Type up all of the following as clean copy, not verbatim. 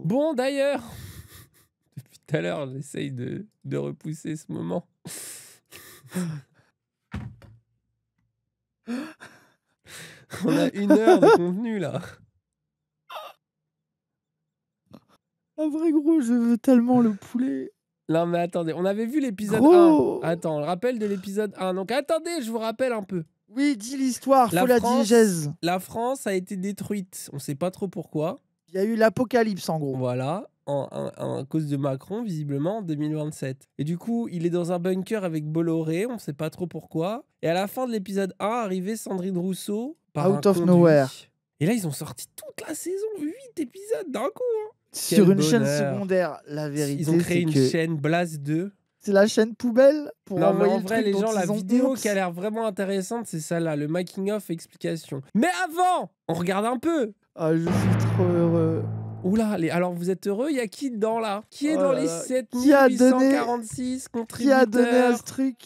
Bon, d'ailleurs, depuis tout à l'heure, j'essaye de repousser ce moment. On a 1 heure de contenu, là. En vrai, gros, je veux tellement le poulet. Non, mais attendez, on avait vu l'épisode 1. Gros. Attends, le rappel de l'épisode 1. Donc, attendez, je vous rappelle un peu. Oui, dis l'histoire, faut la France, digèse. la France a été détruite. On sait pas trop pourquoi. Il y a eu l'apocalypse, en gros. Voilà, à cause de Macron, visiblement, en 2027. Et du coup, il est dans un bunker avec Bolloré, on sait pas trop pourquoi. Et à la fin de l'épisode 1, arrivait Sandrine Rousseau par Out un of conduit. nowhere. Et là, ils ont sorti toute la saison, 8 épisodes d'un coup. Hein. Sur Quel une chaîne bonheur. secondaire, la vérité, Ils ont créé une que chaîne Blast 2. c'est la chaîne poubelle pour Non, mais envoyer en le vrai, truc les dont gens, la ils ont vidéo honte. qui a l'air vraiment intéressante, c'est ça là, le making of explication. Mais avant, on regarde un peu. Ah, je suis trop heureux. Oula, alors vous êtes heureux? Il y a qui dedans là? Qui est Oh dans là les là. 7846 Qui a donné à contributeurs? ce truc?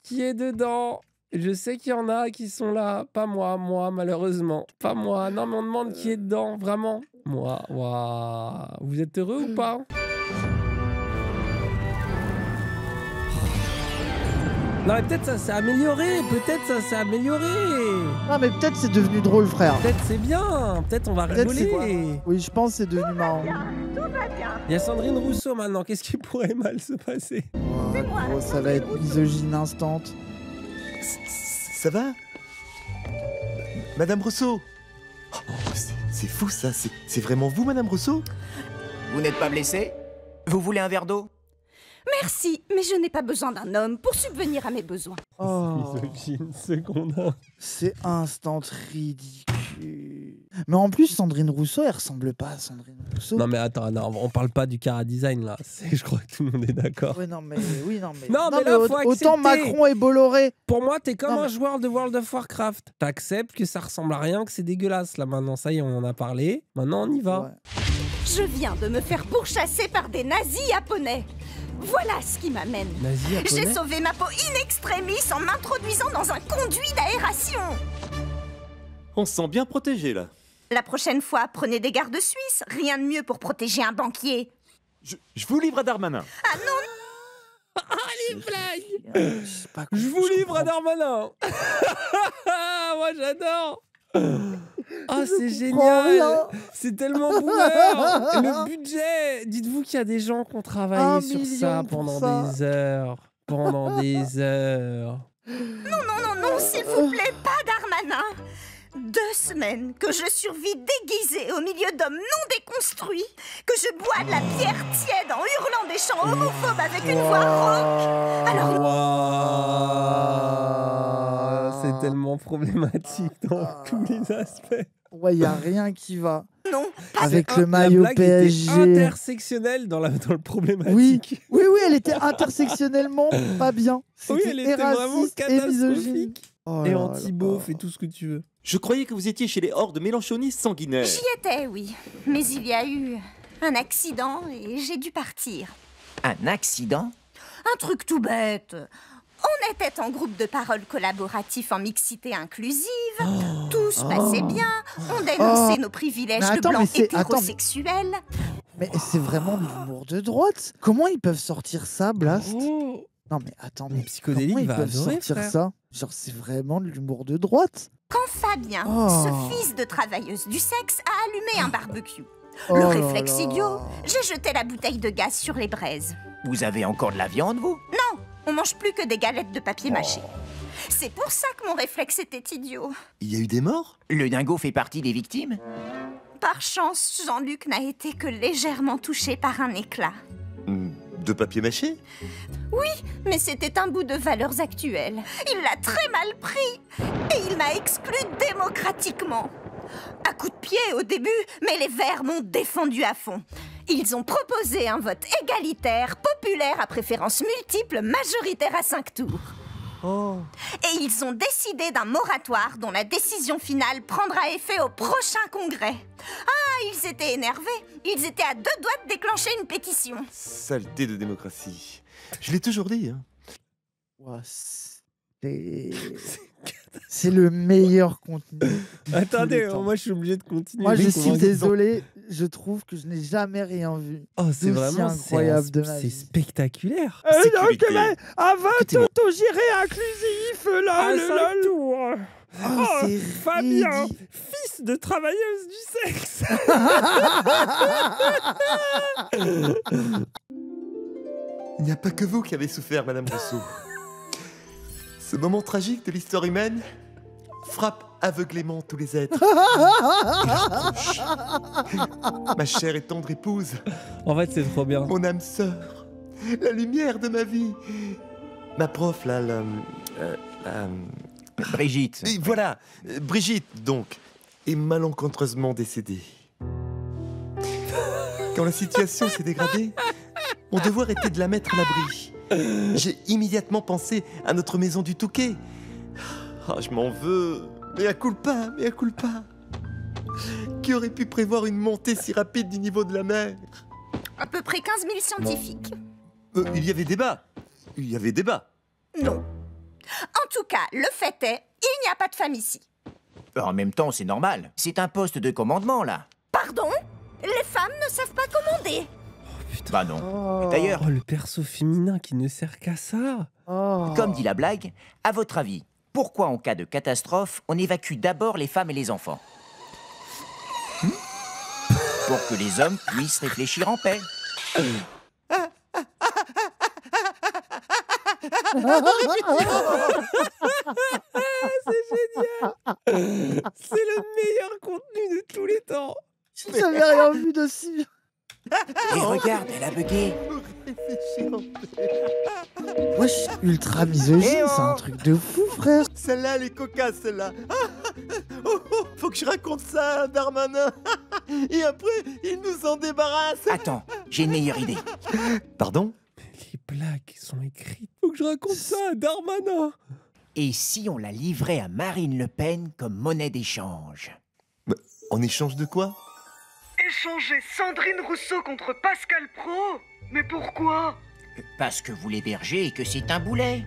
Qui est dedans? Je sais qu'il y en a qui sont là. Pas moi, malheureusement. Pas moi. Non, mais on demande qui est dedans, vraiment. Moi, waouh. Vous êtes heureux ou pas? Non, mais peut-être ça s'est amélioré. Peut-être ça s'est amélioré. Non, mais peut-être c'est devenu drôle, frère. Peut-être c'est bien. Peut-être on va Peut-être c'est quoi? rigoler. Oui, je pense que c'est devenu marrant. Il y a Sandrine Rousseau maintenant. Qu'est-ce qui pourrait mal se passer? Oh, gros, ça va être misogyne instant. Ça va? Madame Rousseau? Oh, c'est fou ça, c'est vraiment vous, Madame Rousseau? Vous n'êtes pas blessé? Vous voulez un verre d'eau? Merci, mais je n'ai pas besoin d'un homme pour subvenir à mes besoins. Oh, Misogyne secondaire. c'est instant ridicule. Mais en plus, Sandrine Rousseau, elle ressemble pas à Sandrine Rousseau. Non mais attends, non, on parle pas du Cara Design là. Je crois que tout le monde est d'accord. Ouais, non, mais oui, non, mais. Non, mais là, faut autant accepter. Macron et Bolloré. Pour moi, t'es comme Non, un mais- joueur de World of Warcraft. T'acceptes que ça ressemble à rien, que c'est dégueulasse là maintenant. Ça y est, on en a parlé. Maintenant, on y va. Ouais. Je viens de me faire pourchasser par des nazis japonais. Voilà ce qui m'amène. Nazi J'ai japonais. sauvé ma peau in extremis en m'introduisant dans un conduit d'aération. On se sent bien protégé là. La prochaine fois, prenez des gardes suisses. Rien de mieux pour protéger un banquier. Je vous livre à Darmanin. Ah non, Les blagues. sais pas Je comment- vous livre à comprends- Darmanin. Moi, j'adore. Ah, c'est comprends génial. rien. C'est tellement boomer. Et le budget. Dites-vous qu'il y a des gens qui ont travaillé 1 sur million ça pour pendant ça. des heures. Pendant des heures. non, s'il vous plaît, pas Darmanin. 2 semaines que je survis déguisée au milieu d'hommes non déconstruits, que je bois de la bière tiède en hurlant des chants homophobes avec une voix rauque. Alors Waouh, c'est tellement problématique dans tous les aspects. Ouais, y a rien qui va. non, Avec C'est le maillot la blague était PSG. intersectionnelle dans le problématique. Oui, elle était intersectionnellement pas bien. Oui, C'était elle était vraiment raciste et misogyne. catastrophique. Oh Et là anti-beauf là. et tout ce que tu veux. Je croyais que vous étiez chez les hordes mélanchonistes sanguinaires. j'y étais, oui. Mais il y a eu un accident et j'ai dû partir. Un accident? Un truc tout bête. On était en groupe de parole collaboratif en mixité inclusive. Tout se passait bien. On dénonçait nos privilèges Mais de attends, blancs mais c'est- attends, mais- hétérosexuels. Mais c'est vraiment de l'humour de droite. Comment ils peuvent sortir ça, Blast? Oh. Non, mais attends, Mais mais Psychodélique comment ils va peuvent adorer, sortir frère. ça? Genre, c'est vraiment de l'humour de droite. Quand Fabien, Oh. ce fils de travailleuse du sexe, a allumé un barbecue. Oh Le là réflexe là. idiot, j'ai jeté la bouteille de gaz sur les braises. Vous avez encore de la viande, vous? Non, on mange plus que des galettes de papier mâché. C'est pour ça que mon réflexe était idiot. Il y a eu des morts? Le dingo fait partie des victimes? Par chance, Jean-Luc n'a été que légèrement touché par un éclat. De papier mâché? Mais c'était un bout de valeurs actuelles. Il l'a très mal pris et il m'a exclu démocratiquement. À coups de pied au début, mais les Verts m'ont défendu à fond. Ils ont proposé un vote égalitaire, populaire à préférence multiple, majoritaire à 5 tours. Et ils ont décidé d'un moratoire dont la décision finale prendra effet au prochain congrès. Ah, ils étaient énervés. Ils étaient à 2 doigts de déclencher une pétition. Saleté de démocratie. Je l'ai toujours dit, hein. Ouais, C'est le meilleur contenu. Attendez, moi je suis obligé de continuer. Moi, je Mais suis comment- désolé, je trouve que je n'ai jamais rien vu. Oh, c'est d'aussi vraiment incroyable de ma c'est vie. spectaculaire. Sécurité. Avant Écoutez-moi. autogéré inclusif, À son tour. Oh, c'est Fabien, ridicule. fils de travailleuse du sexe. Il n'y a pas que vous qui avez souffert, Madame Rousseau. Ce moment tragique de l'histoire humaine frappe aveuglément tous les êtres. Ma chère et tendre épouse, En fait, c'est trop bien. mon âme sœur, la lumière de ma vie. Ma prof, là, Brigitte. et voilà, Brigitte, donc, est malencontreusement décédée. Quand la situation s'est dégradée, mon devoir était de la mettre à l'abri. J'ai immédiatement pensé à notre maison du Touquet. Ah, je m'en veux. Mea culpa, mea culpa. Qui aurait pu prévoir une montée si rapide du niveau de la mer? À peu près 15 000 scientifiques. Il y avait débat. Il y avait débat. Non. En tout cas, le fait est, il n'y a pas de femme ici. En même temps, c'est normal. C'est un poste de commandement, là. Pardon? Les femmes ne savent pas commander. Bah non. Oh. D'ailleurs, Oh, le perso féminin qui ne sert qu'à ça. Oh. comme dit la blague, à votre avis, pourquoi en cas de catastrophe, on évacue d'abord les femmes et les enfants? Pour que les hommes puissent réfléchir en paix. C'est le meilleur contenu de tous les temps. J'avais rien vu de si bien. Et regarde, elle a bugué. Réfléchir en paix. Wesh, ultra misogyne, Eh oh. c'est un truc de fou, frère. Celle-là, elle est cocasse, celle-là. Oh, oh, faut que je raconte ça à Darmanin. Et après, il nous en débarrasse. Attends, j'ai une meilleure idée. Pardon? Les blagues sont écrites. Faut que je raconte ça à Darmanin. Et si on la livrait à Marine Le Pen comme monnaie d'échange? En échange de quoi? Échanger Sandrine Rousseau contre Pascal Praud? Mais pourquoi? Parce que vous l'hébergez et que c'est un boulet.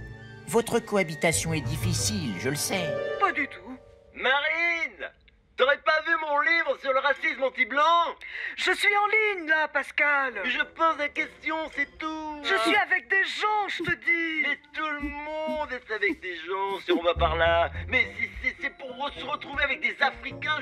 Votre cohabitation est difficile, je le sais. Pas du tout. Marine! T'aurais pas vu mon livre sur le racisme anti-blanc? Je suis en ligne là, Pascal. Je pose la question, c'est tout. Je suis avec des gens, je te dis. Mais tout le monde est avec des gens, si on va par là. Mais c'est pour se retrouver avec des Africains.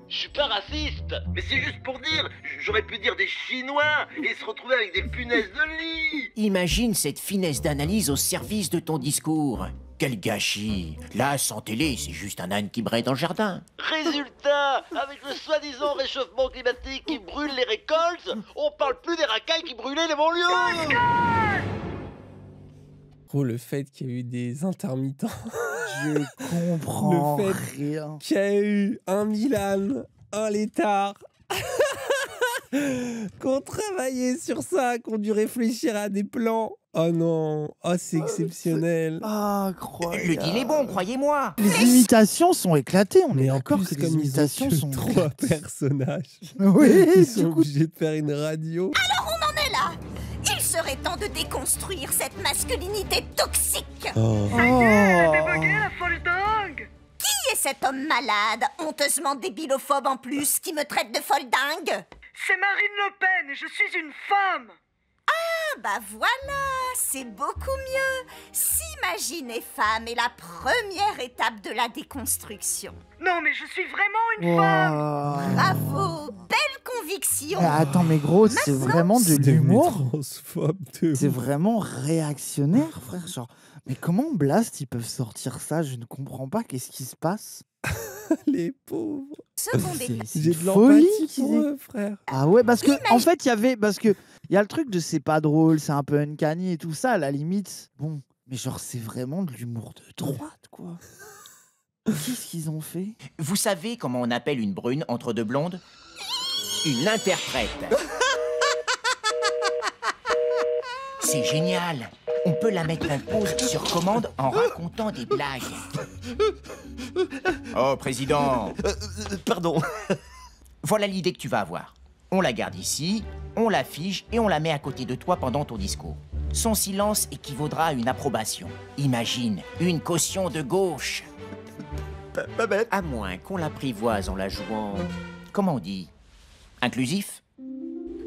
Je suis pas raciste. Mais c'est juste pour dire, j'aurais pu dire des Chinois et se retrouver avec des punaises de lit. Imagine cette finesse d'analyse au service de ton discours. Quel gâchis! Là, sans télé, c'est juste un âne qui braie dans le jardin. Résultat, avec le soi-disant réchauffement climatique qui brûle les récoltes, on parle plus des racailles qui brûlaient les banlieues. Oh, le fait qu'il y a eu des intermittents. Je comprends Le rien. Qu'il y a eu un Milan, un Létard. Qu'on travaillait sur ça, qu'on dû réfléchir à des plans. Oh non, oh c'est exceptionnel. Incroyable. Le deal est bon, croyez-moi. Les imitations sont éclatées, on est Mais en d'accord plus, que les comme ils ont imitations tué sont 3 éclatées. personnages, Oui, ils du sont coup, obligés de faire une radio. Mais là, il serait temps de déconstruire cette masculinité toxique. Oh. Elle est buggée, la folle dingue. Qui est cet homme malade, honteusement débilophobe en plus, qui me traite de folle dingue? C'est Marine Le Pen et je suis une femme. Ah bah voilà, c'est beaucoup mieux. S'imaginer femme est la première étape de la déconstruction. Non, mais je suis vraiment une femme. Wow. Bravo, belle conviction. Mais attends, mais gros, c'est vraiment de C'est l'humour. transphobe de C'est ouf. vraiment réactionnaire, frère. Genre, mais comment Blast, ils peuvent sortir ça? Je ne comprends pas. Qu'est-ce qui se passe? Les pauvres. Second C'est début. J'ai de folie l'empathie qu'ils pour aient- eux, frère. Ah ouais, parce que en fait, il y avait, parce que il y a le truc de c'est pas drôle, c'est un peu uncanny et tout ça. À la limite, bon, mais genre c'est vraiment de l'humour de droite, quoi. Qu'est-ce qu'ils ont fait? Vous savez comment on appelle une brune entre deux blondes? Une interprète. C'est génial. On peut la mettre en pause sur commande en racontant des blagues. Oh, président, Pardon. voilà l'idée que tu vas avoir. On la garde ici, on la fige et on la met à côté de toi pendant ton discours. son silence équivaudra à une approbation. Imagine, une caution de gauche. Pas bête. À moins qu'on l'apprivoise en la jouant... Comment on dit? Inclusif?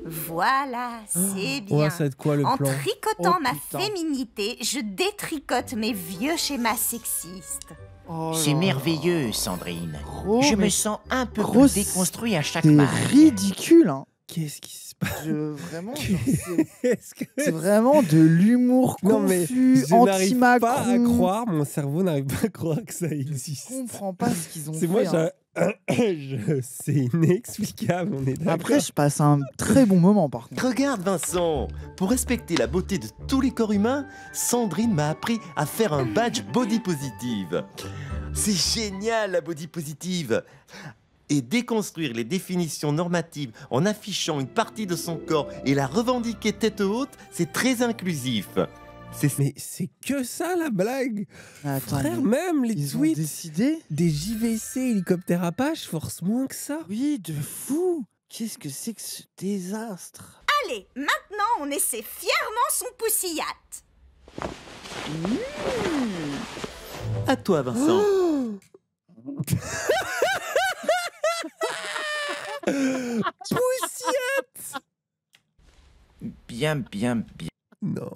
Voilà, c'est bien. Ouais, ça va être quoi le En plan? tricotant Oh, ma putain. féminité, je détricote mes vieux schémas sexistes. Oh C'est là merveilleux, Sandrine. Gros, Je mais me sens un peu gros, plus déconstruit à chaque c'est marque. ridicule, hein. Qu'est-ce qui se passe? Vraiment, genre, c'est Qu'est-ce que c'est vraiment de l'humour Non mais confus, je n'arrive pas à anti-Macron. croire, mon cerveau n'arrive pas à croire que ça Je existe. comprends pas ce qu'ils ont C'est fait. moi, hein. c'est inexplicable, on est d'accord. Après, je passe un très bon moment, par contre. Regarde Vincent, pour respecter la beauté de tous les corps humains, Sandrine m'a appris à faire un badge body positive. C'est génial la body positive. Et déconstruire les définitions normatives en affichant une partie de son corps et la revendiquer tête haute, c'est très inclusif. Mais c'est que ça la blague. Attends, Frère, mais même les ils ont tweets décidé. des JVC hélicoptères Apache forcent moins que ça. Oui, de fou. Qu'est-ce que c'est que ce désastre? Allez, maintenant on essaie fièrement son poussillate. À toi Vincent. Poussiette. Bien, bien, bien. Non.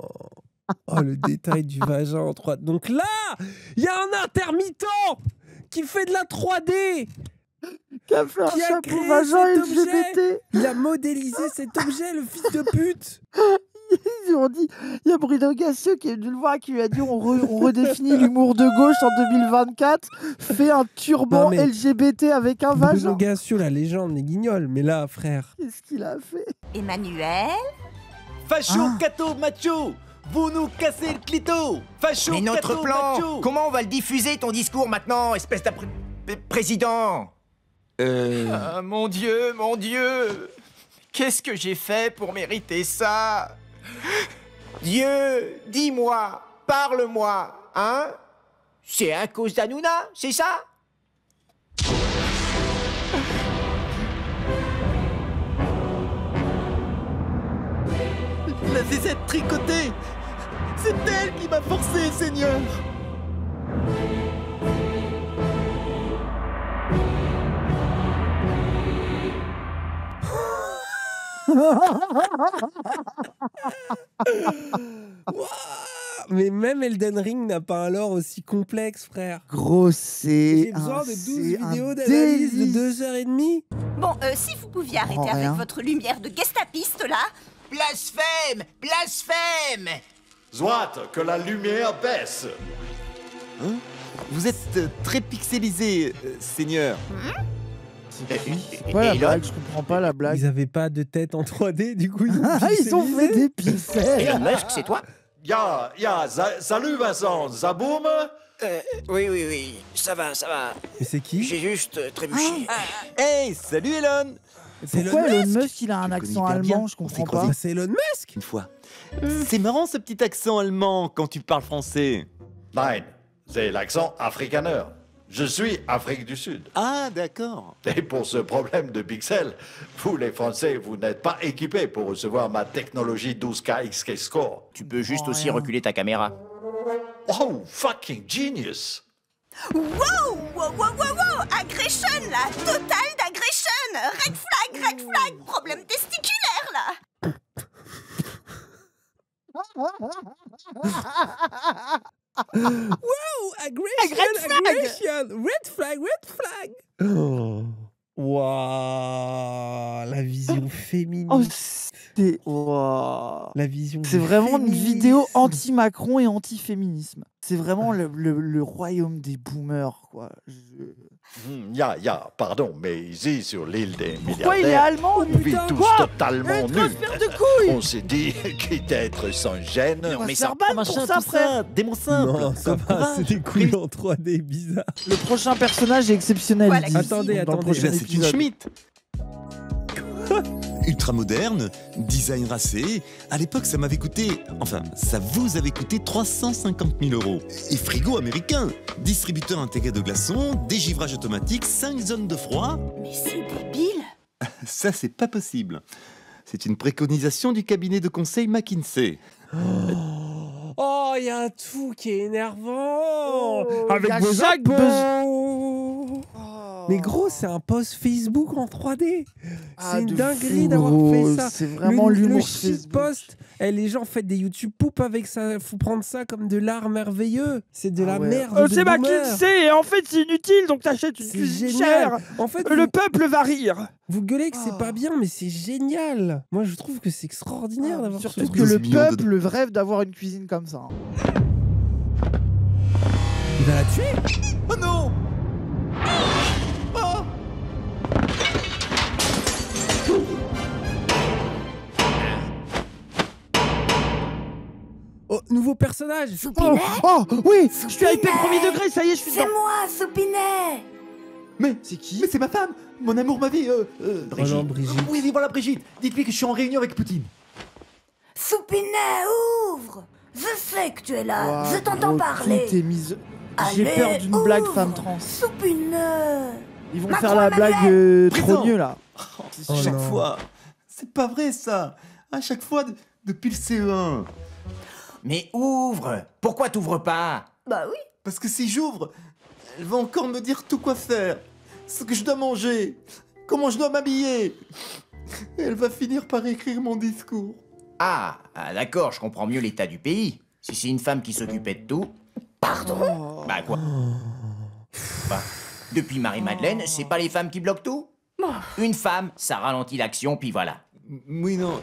Oh, le détail du vagin en 3D. Donc là, il y a un intermittent qui fait de la 3D. Qui a fait un Qui a chapeau créé vagin cet objet LGBT? Il a modélisé cet objet, le fils de pute. Ils ont dit, il y a Bruno Gassio qui est venu le voir, qui lui a dit on redéfinit l'humour de gauche en 2024, fait un turban Non, mais LGBT avec un Bruno vagin. Gassio, la légende, les guignols. Mais là, frère. Qu'est-ce qu'il a fait? Emmanuel, Facho, Ah. cato, macho, vous nous cassez le clito. Facho, Mais notre cato, plan, macho. comment on va le diffuser ton discours maintenant, espèce président? Ah, mon Dieu, qu'est-ce que j'ai fait pour mériter ça? Dieu, dis-moi, parle-moi, hein? C'est à cause d'Hanouna, c'est ça? La zézette tricotée. C'est elle qui m'a forcé, Seigneur. Mais même Elden Ring n'a pas un lore aussi complexe, frère. Gros, c'est J'ai besoin un- de 12 c'est un vidéos d'analyse de délice. 2h30. bon, si vous pouviez arrêter comprends rien. avec votre lumière de gestapiste là. Blasphème! Blasphème! Soit que la lumière baisse. Vous êtes très pixelisé, Seigneur. C'est quoi la Et blague? Je comprends pas la blague. Ils avaient pas de tête en 3D, du coup ils ont Ah, ils ont fait pixelisé. des pixels. Elon Musk, c'est toi? Salut Vincent, ça boum? Oui, ça va. Mais c'est qui? J'ai juste trébuché. Hey, salut Elon. C'est Pourquoi Elon Elon Musk. Musk il a un Tu le accent connais hyper bien. allemand? Je On s'est comprends pas. croisés. Bah, c'est Elon Musk. Une fois. C'est marrant ce petit accent allemand quand tu parles français. Nein, c'est l'accent africaner. Je suis Afrique du Sud. Ah, d'accord. Et pour ce problème de pixels, vous les Français, vous n'êtes pas équipés pour recevoir ma technologie 12K XK Score. Tu peux juste Oh, aussi rien. reculer ta caméra. Oh, fucking genius! Wow, aggression là, total d'aggression. Red flag, problème testiculaire là. Oh, aggression. Red flag. Oh. Waouh, la vision féminine. Oh, c'est wow. La vision. C'est du vraiment une féminisme. vidéo anti-Macron et anti-féminisme. C'est vraiment le royaume des boomers, quoi. Pardon, mais ici, sur l'île des Pourquoi il est milliardaires, allemand, on lui? vit tous Quoi? totalement nus. Transfert de couilles. On s'est dit, quitte à être sans gêne, On va mais se ça- faire ban pour ça, frère. Des mots simples. Non, ça Comme va, courage. c'est des couilles en 3D bizarre. Le prochain personnage est exceptionnel. Voilà, ils disent, attendez, dans le attendez. prochain C'est une épisode. Schmitt. Ultra moderne, design racé. À l'époque, ça m'avait coûté, enfin, ça vous avait coûté 350 000 euros. Et frigo américain, distributeur intégré de glaçons, dégivrage automatique, 5 zones de froid. Mais c'est débile. Ça, c'est pas possible. C'est une préconisation du cabinet de conseil McKinsey. Oh, il y a un tout qui est énervant. Oh, Avec y a des chaque impôts. Mais gros, c'est un post Facebook en 3D. C'est une dinguerie d'avoir fait ça. C'est vraiment le l'humour shitpost. Les gens font des YouTube poop avec ça. Faut prendre ça comme de l'art merveilleux. C'est de la merde. C'est de boomer. McKinsey et en fait c'est inutile donc t'achètes une C'est cuisine génial. chère. En fait, Le peuple va rire. vous gueulez que c'est pas bien, mais c'est génial. Moi, je trouve que c'est extraordinaire d'avoir ce Surtout truc. que le 12 millions de- peuple rêve d'avoir une cuisine comme ça. Il va la tuer. Oh non! Oh! Oh, nouveau personnage. Oh, oh, oui, je suis hypé premier degré, ça y est, je suis C'est dedans. moi, Soupinet. Mais C'est qui? Mais c'est ma femme! Mon amour, ma vie, Brigitte. Oh non, Brigitte. Oui, oui, voilà, Brigitte. Dites-lui que je suis en réunion avec Poutine. Soupinet, ouvre. Je sais que tu es là. Ouah, Je t'entends gros, parler. tout est mis- J'ai Allez, peur d'une blague ouvre. femme trans. Soupinet. Ils vont Macron faire la et blague trop Présent. mieux là. Oh chaque non. fois. C'est pas vrai, ça. À chaque fois, depuis le CE1. Mais ouvre. Pourquoi t'ouvres pas? Bah oui. Parce que si j'ouvre, elle va encore me dire tout quoi faire. Ce que je dois manger. Comment je dois m'habiller. Et elle va finir par écrire mon discours. Ah, d'accord, je comprends mieux l'état du pays. Si c'est une femme qui s'occupait de tout... Pardon? Bah quoi? Bah, depuis Marie-Madeleine, c'est pas les femmes qui bloquent tout? Une femme, ça ralentit l'action, puis voilà. Oui, non.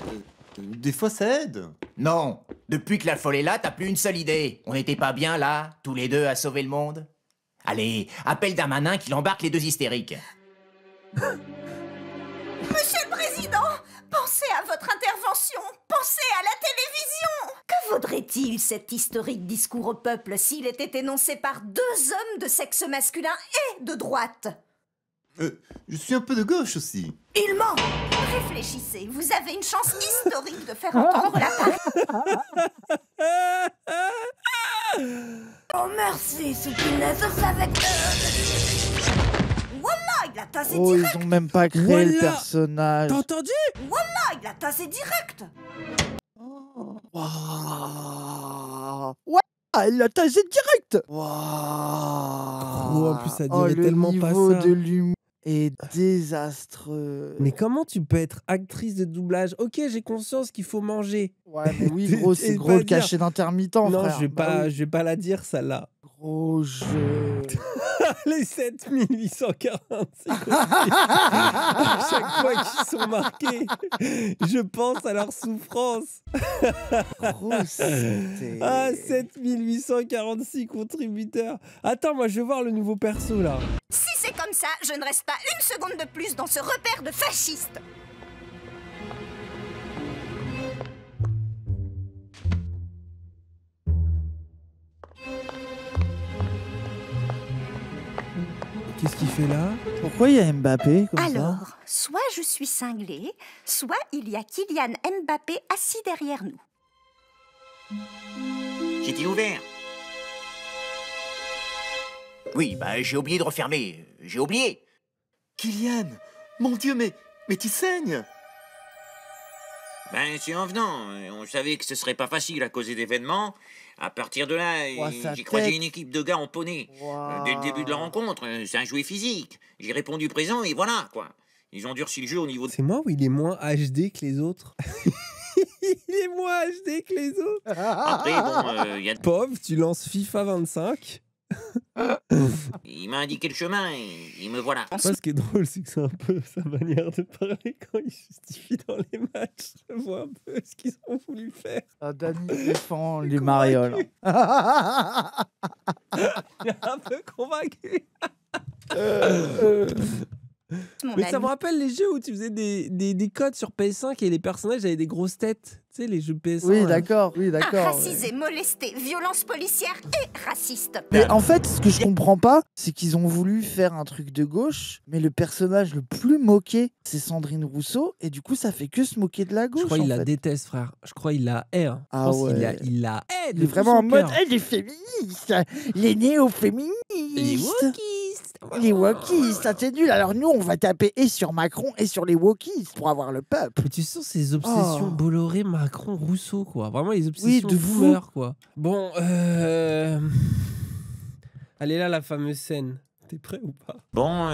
Des fois, ça aide. Non, depuis que la folle est là, t'as plus une seule idée. On n'était pas bien là, tous les deux à sauver le monde? Allez, appelle Darmanin qu'il embarque les deux hystériques. Monsieur le Président, pensez à votre intervention. Pensez à la télévision. Que vaudrait-il cet historique discours au peuple s'il était énoncé par deux hommes de sexe masculin et de droite? Je suis un peu de gauche aussi. Il ment. Réfléchissez, vous avez une chance historique de faire entendre la parole. Oh merci, Soupinet, je savais que... Voilà, il a tassé Oh, direct. ils ont même pas créé le Voilà. personnage. T'as entendu? Voilà, il a tassé direct. Waouh. Ouais, elle l'a tassé direct. Waouh. Oh, en plus, ça Oh, dirait le tellement pas niveau ça. de l'humour est désastreux. Mais comment tu peux être actrice de doublage? Ok, j'ai conscience qu'il faut manger. Ouais, mais oui, gros, Et c'est pas gros le dire- cachet d'intermittent, Non, frère. je vais Bah pas, oui. je vais pas la dire, celle-là. Gros jeu. Les 7846. À chaque fois qu'ils sont marqués, je pense à leur souffrance. Gros, c'était... Ah, 7846 contributeurs. Attends, moi je vais voir le nouveau perso là. Si c'est comme ça, je ne reste pas une seconde de plus dans ce repère de fascistes. Qu'est-ce qu'il fait là? Pourquoi il y a Mbappé comme ça? Alors, soit je suis cinglé, soit il y a Kylian Mbappé assis derrière nous. J'ai-il ouvert? Oui, bah j'ai oublié de refermer. J'ai oublié. Kylian, mon Dieu, mais tu saignes. Ben, c'est en venant. On savait que ce serait pas facile à cause d'événements. À partir de là, Ouah, sa j'ai croisé tête. une équipe de gars en poney. Waouh. Dès le début de la rencontre, c'est un jouet physique. J'ai répondu présent et voilà, quoi. Ils ont durci le jeu au niveau de... C'est moi ou il est moins HD que les autres? Il est moins HD que les autres. Après, bon, il Pauvre, tu lances FIFA 25. il m'a indiqué le chemin et me voilà. Moi, ce qui est drôle, c'est que c'est un peu sa manière de parler quand il justifie dans les matchs. Je vois un peu ce qu'ils ont voulu faire. Ah, Dany défend les marioles. Il est un peu convaincu. Mon Mais ça ami. me rappelle les jeux où tu faisais des codes sur PS5 et les personnages avaient des grosses têtes. Tu sais, les jeux PS5. Oui, là. d'accord, oui, Un d'accord. racisé, molesté, violence policière et raciste. Mais en fait, ce que je comprends pas, c'est qu'ils ont voulu faire un truc de gauche, mais le personnage le plus moqué, c'est Sandrine Rousseau, et du coup, ça fait que se moquer de la gauche. Je crois en qu'il la fait. déteste, frère. Je crois qu'il la hait. Hein. Ah Je pense qu'il ouais. il la hait. Il de est tout vraiment son en mode, cœur. hey, les féministes, les néo-féministes. Les wokistes. Les wokistes, ça c'est nul. Alors nous, on va taper et sur Macron et sur les wokistes pour avoir le peuple. Mais tu sens ces obsessions Bolloré, Macron, Rousseau, quoi. Vraiment les obsessions de boomer, quoi. Bon, elle est là, la fameuse scène. T'es prêt ou pas? Bon,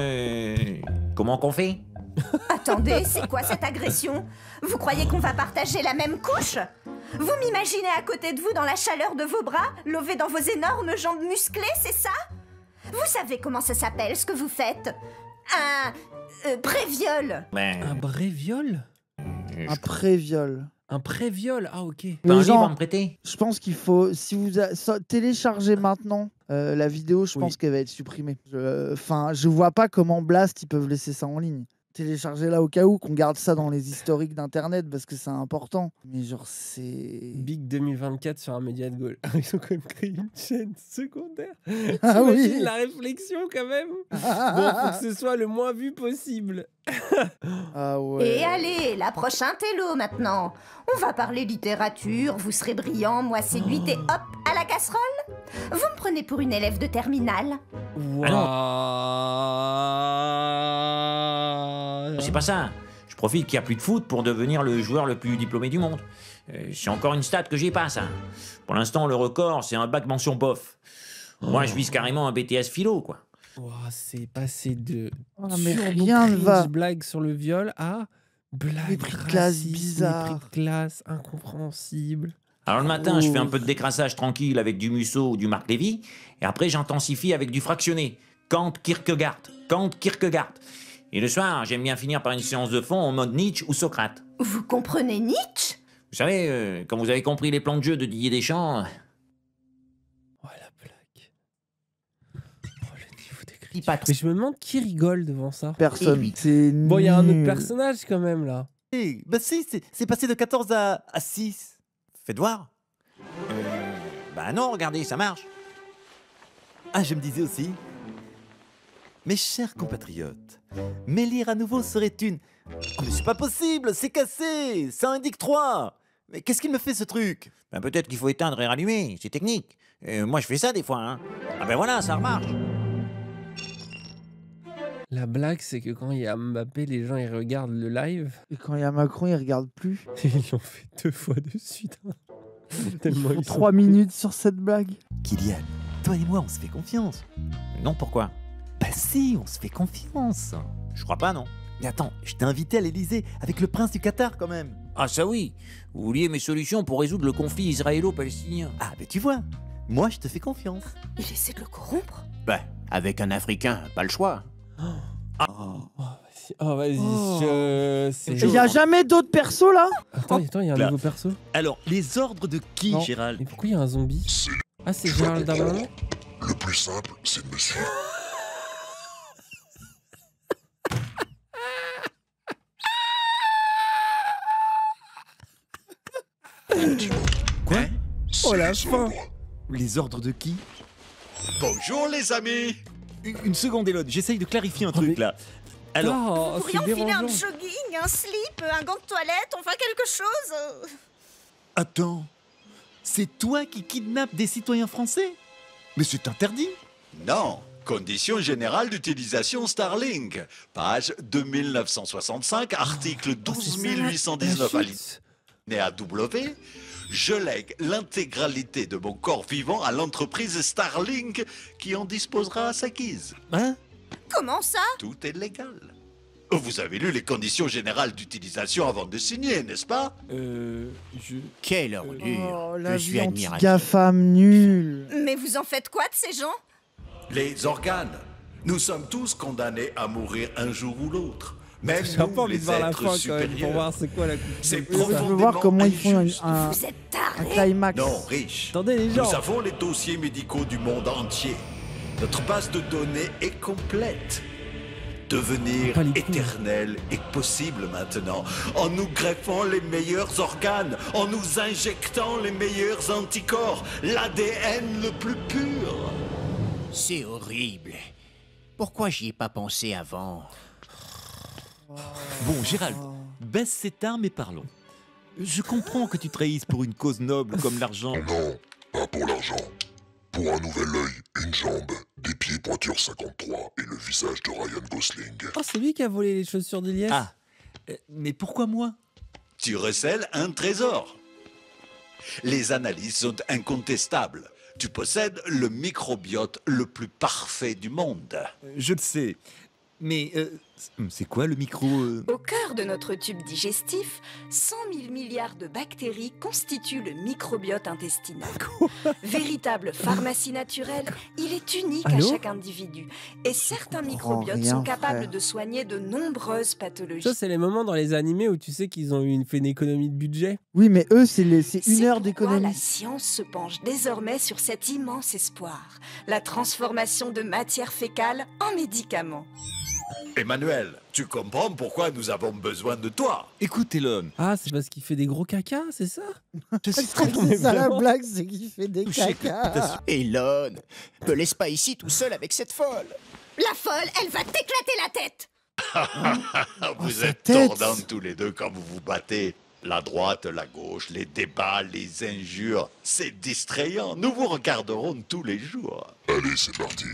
comment qu'on fait? Attendez, c'est quoi cette agression? Vous croyez qu'on va partager la même couche? Vous m'imaginez à côté de vous dans la chaleur de vos bras, lové dans vos énormes jambes musclées, c'est ça? Vous savez comment ça s'appelle, ce que vous faites? Un pré-viol. Un vrai-viol? Un pré-viol. Un pré-viol, ah ok. T'as un Les livre gens, à me prêter? je pense qu'il faut, si vous téléchargez maintenant la vidéo, je pense qu'elle va être supprimée. Enfin, je vois pas comment Blast ils peuvent laisser ça en ligne. Téléchargez-la au cas où, qu'on garde ça dans les historiques d'internet parce que c'est important. Mais genre c'est... Big 2024 sur un média de Gaulle. Ils ont quand même créé une chaîne secondaire. Ah oui. T'imagines la réflexion quand même. Bon, faut que ce soit le moins vu possible. Ah ouais. Et allez, la prochaine télo maintenant. On va parler littérature, vous serez brillant, moi séduite et hop, à la casserole. Vous me prenez pour une élève de terminale? C'est pas ça. Je profite qu'il n'y a plus de foot pour devenir le joueur le plus diplômé du monde. C'est encore une stat que j'ai pas, ça. Pour l'instant, le record, c'est un bac mention bof. Moi, je vise carrément un BTS philo, quoi. C'est passé de mais rien ne va. blague sur le viol à blague Mépris de classe raciste, bizarre. mépris de classe incompréhensible. Alors le matin, je fais un peu de décrassage tranquille avec du Musso ou du Marc Lévy, et après j'intensifie avec du fractionné. Kant, Kierkegaard, Kant, Kierkegaard. Et le soir, j'aime bien finir par une séance de fond en mode Nietzsche ou Socrate. Vous comprenez Nietzsche? Vous savez, quand vous avez compris les plans de jeu de Didier Deschamps... Mais je me demande qui rigole devant ça. Personne. C'est Bon, il y a un autre nul. personnage quand même là. Bah si, c'est passé de 14 à 6. Faites voir. Bah non, regardez, ça marche. Ah, je me disais aussi. Mes chers compatriotes, m'élire à nouveau serait une... Oh, mais c'est pas possible, c'est cassé, ça indique 3. Mais qu'est-ce qu'il me fait ce truc? Ben peut-être qu'il faut éteindre et rallumer, c'est technique. Moi je fais ça des fois, hein. Ah ben voilà, ça remarche. La blague, c'est que quand il y a Mbappé, les gens ils regardent le live. Et quand il y a Macron, il regarde plus. Ils l'ont fait 2 fois de suite. Tellement ils sont 3 minutes sur cette blague. Kylian, toi et moi, on se fait confiance. Non, pourquoi? Bah si, on se fait confiance. Je crois pas, non. Mais attends, je t'ai invité à l'Elysée avec le prince du Qatar quand même. Ah ça oui. Vous vouliez mes solutions pour résoudre le conflit israélo-palestinien. Ah mais tu vois, moi je te fais confiance. Il essaie de le corrompre? Ben, avec un Africain, pas le choix. vas-y, c'est Il y a jamais d'autres persos là? Attends, il y a un Là. nouveau perso. Alors, les ordres de qui, Non. Gérald? Mais pourquoi il y a un zombie? Ah, c'est Gérald Darmanin? Le plus simple, c'est de me suivre. Quoi? Oh la fin! Les ordres de qui? Bonjour les amis. Une seconde, Elodie, j'essaye de clarifier un truc là. Alors, Vous pourriez enfiler un jogging, un slip, un gant de toilette, enfin quelque chose. attends, c'est toi qui kidnappes des citoyens français? Mais c'est interdit. Non, conditions générales d'utilisation Starlink. Page 2965, article 12819 alinéa W. Je lègue l'intégralité de mon corps vivant à l'entreprise Starlink qui en disposera à sa guise. Hein? Comment ça? Tout est légal. Vous avez lu les conditions générales d'utilisation avant de signer, n'est-ce pas? Quelle ordure. Oh, la Je suis vie admiratif. anti-GAFAM nulle. Mais vous en faites quoi de ces gens? Les organes. Nous sommes tous condamnés à mourir un jour ou l'autre. Même J'ai un peu nous, envie de les voir la êtres fin quand même pour supérieurs. voir c'est quoi la coupe. C'est Je veux profondément voir comment ils font injuste. un Vous êtes un tarés? climax. Non, riche. Attendez les gens. Nous avons les dossiers médicaux du monde entier. Notre base de données est complète. Devenir Pas les couilles. éternel est possible maintenant, en nous greffant les meilleurs organes, en nous injectant les meilleurs anticorps, l'ADN le plus pur. C'est horrible. Pourquoi j'y ai pas pensé avant? Bon, Gérald, baisse cette arme et parlons. Je comprends que tu trahisses pour une cause noble comme l'argent. Non, pas pour l'argent. Pour pour un nouvel œil, une jambe, des pieds pointure 53 et le visage de Ryan Gosling. Oh, c'est lui qui a volé les chaussures d'Ilias. Ah, mais pourquoi moi? Tu recèles un trésor. Les analyses sont incontestables. Tu possèdes le microbiote le plus parfait du monde. Je le sais. Mais c'est quoi le micro Au cœur de notre tube digestif, 100 000 milliards de bactéries constituent le microbiote intestinal. Véritable pharmacie naturelle, il est unique à chaque individu. Et certains microbiotes sont capables de soigner de nombreuses pathologies. Ça, c'est les moments dans les animés où tu sais qu'ils ont fait une économie de budget. Oui, mais eux, c'est une heure d'économie. La science se penche désormais sur cet immense espoir, la transformation de matière fécale en médicaments. Emmanuel, tu comprends pourquoi nous avons besoin de toi? Écoute, Elon. Ah, c'est parce qu'il fait des gros caca, c'est ça? C'est ça la blague, c'est qu'il fait des caca. Elon, me laisse pas ici tout seul avec cette folle. La folle, elle va t'éclater la tête. Vous êtes tordants tous les deux quand vous vous battez. La droite, la gauche, les débats, les injures, c'est distrayant. Nous vous regarderons tous les jours. Allez, c'est parti.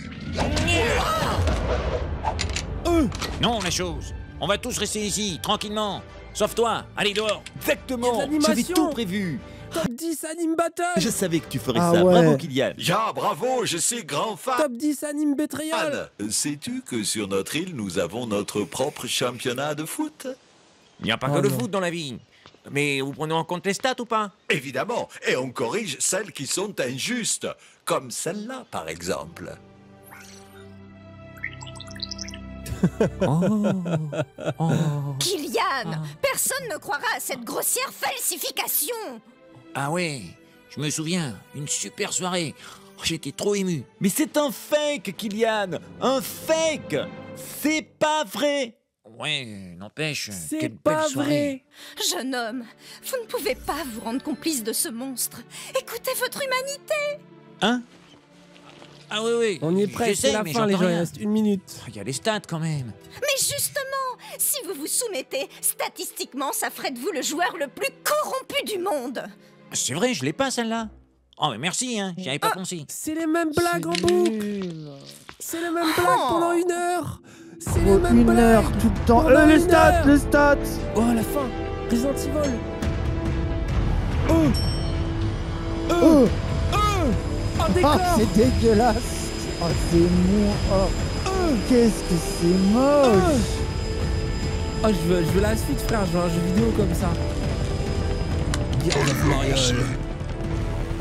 Non, la chose. On va tous rester ici, tranquillement. Sauf toi, allez dehors. Exactement. J'avais l'animation. tout prévu. Top 10 anime battle. Je savais que tu ferais Ah ça. ouais. Bravo, Kylian. Ya, bravo, je suis grand fan. Top 10 anime Betrayal. Sais-tu que sur notre île, nous avons notre propre championnat de foot? Il n'y a pas que le foot dans la vie. Mais vous prenez en compte les stats ou pas? Évidemment, et on corrige celles qui sont injustes, comme celle-là par exemple. Kylian, personne ne croira à cette grossière falsification. Ah ouais, je me souviens, une super soirée. J'étais trop ému. Mais c'est un fake, Kylian. Un fake. C'est pas vrai. Ouais, n'empêche. C'est quelle pas belle soirée. vrai. Jeune homme, vous ne pouvez pas vous rendre complice de ce monstre. Écoutez votre humanité. Hein? Ah oui, oui. On y est presque, c'est la mais fin, les j'entends gens, il rien. reste 1 minute. Il y a les stats quand même. Mais justement, si vous vous soumettez, statistiquement, ça ferait de vous le joueur le plus corrompu du monde. C'est vrai, je l'ai pas celle-là. Oh mais merci, hein, j'y avais pas pensé. C'est les mêmes blagues en boucle. C'est les mêmes blagues pendant 1 heure. C'est les Oh, mêmes 1 blagues. heure tout le temps. Pendant Les 1 stats, heure. les stats. Oh, à la fin. Resident Evil. Oh, Oh, décor. c'est dégueulasse. Oh, c'est mou. Oh, qu'est-ce que c'est moche. Oh, je veux la suite, frère. Je veux un jeu vidéo comme ça. Gears of Mariol.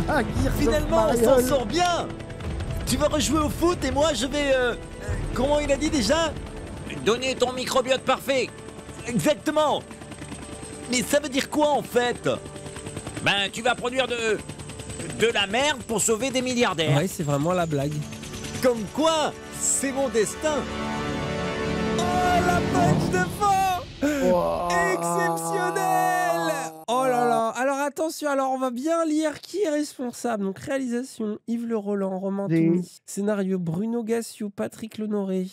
Ah, Gears of Finalement, on s'en Mariol. sort bien. Tu vas rejouer au foot et moi, je vais... comment il a dit déjà? Donner ton microbiote parfait. Exactement. Mais ça veut dire quoi, en fait? Ben, tu vas produire de la merde pour sauver des milliardaires. Ouais, c'est vraiment la blague. Comme quoi, c'est mon destin. Oh, la punch de fond. Wow. Exceptionnel. Oh là là. Alors attention, alors on va bien lire qui est responsable. Donc réalisation, Yves Le Roland, Romain Toumi. Scénario, Bruno Gassio, Patrick Lonoré.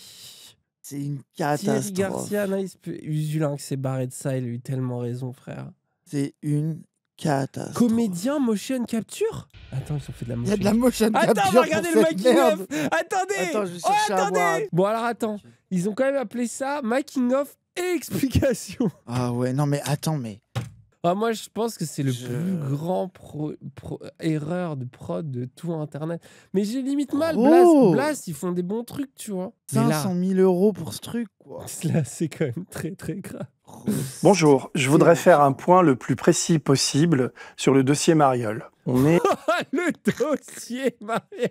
C'est une Thierry catastrophe. Garcia, Anaïs Usulin qui s'est barré de ça, il a eu tellement raison, frère. C'est une catastrophe. Comédien motion capture. Attends, ils ont fait de la Il y motion. a de la motion capture. Attends, on va regarder le pour cette making merde. of. Attendez. Attends, je vais Oh, chercher à voir. attendez. Bon, alors attends. Ils ont quand même appelé ça making of et explication. Ah ouais, non mais attends, mais... Ah, moi, je pense que c'est le plus grand erreur de prod de tout Internet. Mais j'ai limite mal. Oh. Blast, ils font des bons trucs, tu vois. Mais là, 500 000 € pour ce truc, quoi. là, c'est quand même très, très grave. Bonjour, je voudrais faire un point le plus précis possible sur le dossier Mariol. On est... Le dossier, Maria.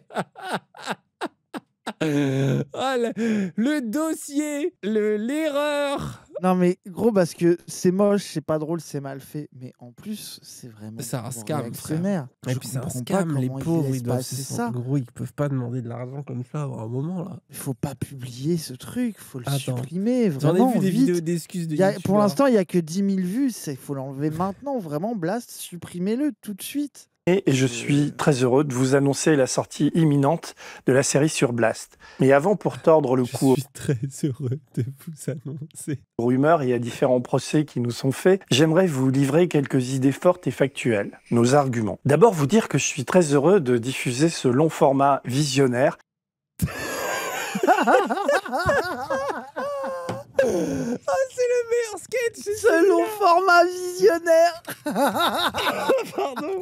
Ah, le dossier, l'erreur. Non mais gros, parce que c'est moche, c'est pas drôle, c'est mal fait. Mais en plus, c'est vraiment... C'est un scam, réactionnaire. Et Je puis c'est un comprends pas scam, les comment pauvres, laissent ils doivent passer se ça. gros, ils peuvent pas demander de l'argent comme ça à un moment là. Il faut pas publier ce truc, faut le Attends. supprimer, J'en vraiment, ai vu des vite. vidéos d'excuses de Pour youtubeurs. l'instant, il y a que 10 000 vues, il faut l'enlever maintenant, vraiment, Blast, supprimez-le tout de suite. Et je suis très heureux de vous annoncer la sortie imminente de la série sur Blast. Mais avant, pour tordre le cou Je suis très heureux de vous annoncer. aux rumeurs et à différents procès qui nous sont faits, j'aimerais vous livrer quelques idées fortes et factuelles, nos arguments. D'abord, vous dire que je suis très heureux de diffuser ce long format visionnaire. Ah, c'est le meilleur sketch. Ce long format visionnaire. Pardon.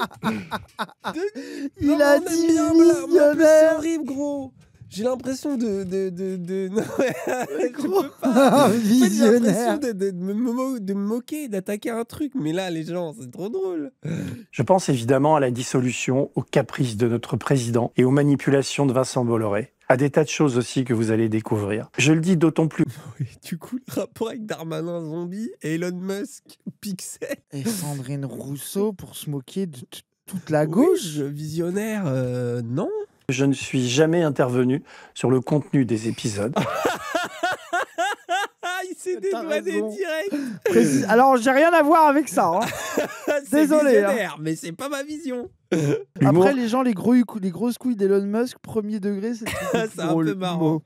Il a dit C'est visionnaire. horrible, gros. J'ai l'impression de... Non, je Gros. peux pas. En fait, j'ai Visionnaire. l'impression de me moquer, d'attaquer un truc. Mais là, les gens, c'est trop drôle. Je pense évidemment à la dissolution, aux caprices de notre président et aux manipulations de Vincent Bolloré. À des tas de choses aussi que vous allez découvrir. Je le dis d'autant plus. Oui, du coup, le rapport avec Darmanin zombie et Elon Musk Pixel. Et Sandrine Rousseau pour se moquer de toute la gauche. Oui, visionnaire, non. Je ne suis jamais intervenu sur le contenu des épisodes. Il s'est T'as dédouané raison. direct. Alors, j'ai rien à voir avec ça. Hein. C'est Désolé, visionnaire, mais c'est pas ma vision. L'humour, Après, les gens, les grosses couilles d'Elon Musk, premier degré, c'est C'est un peu marrant.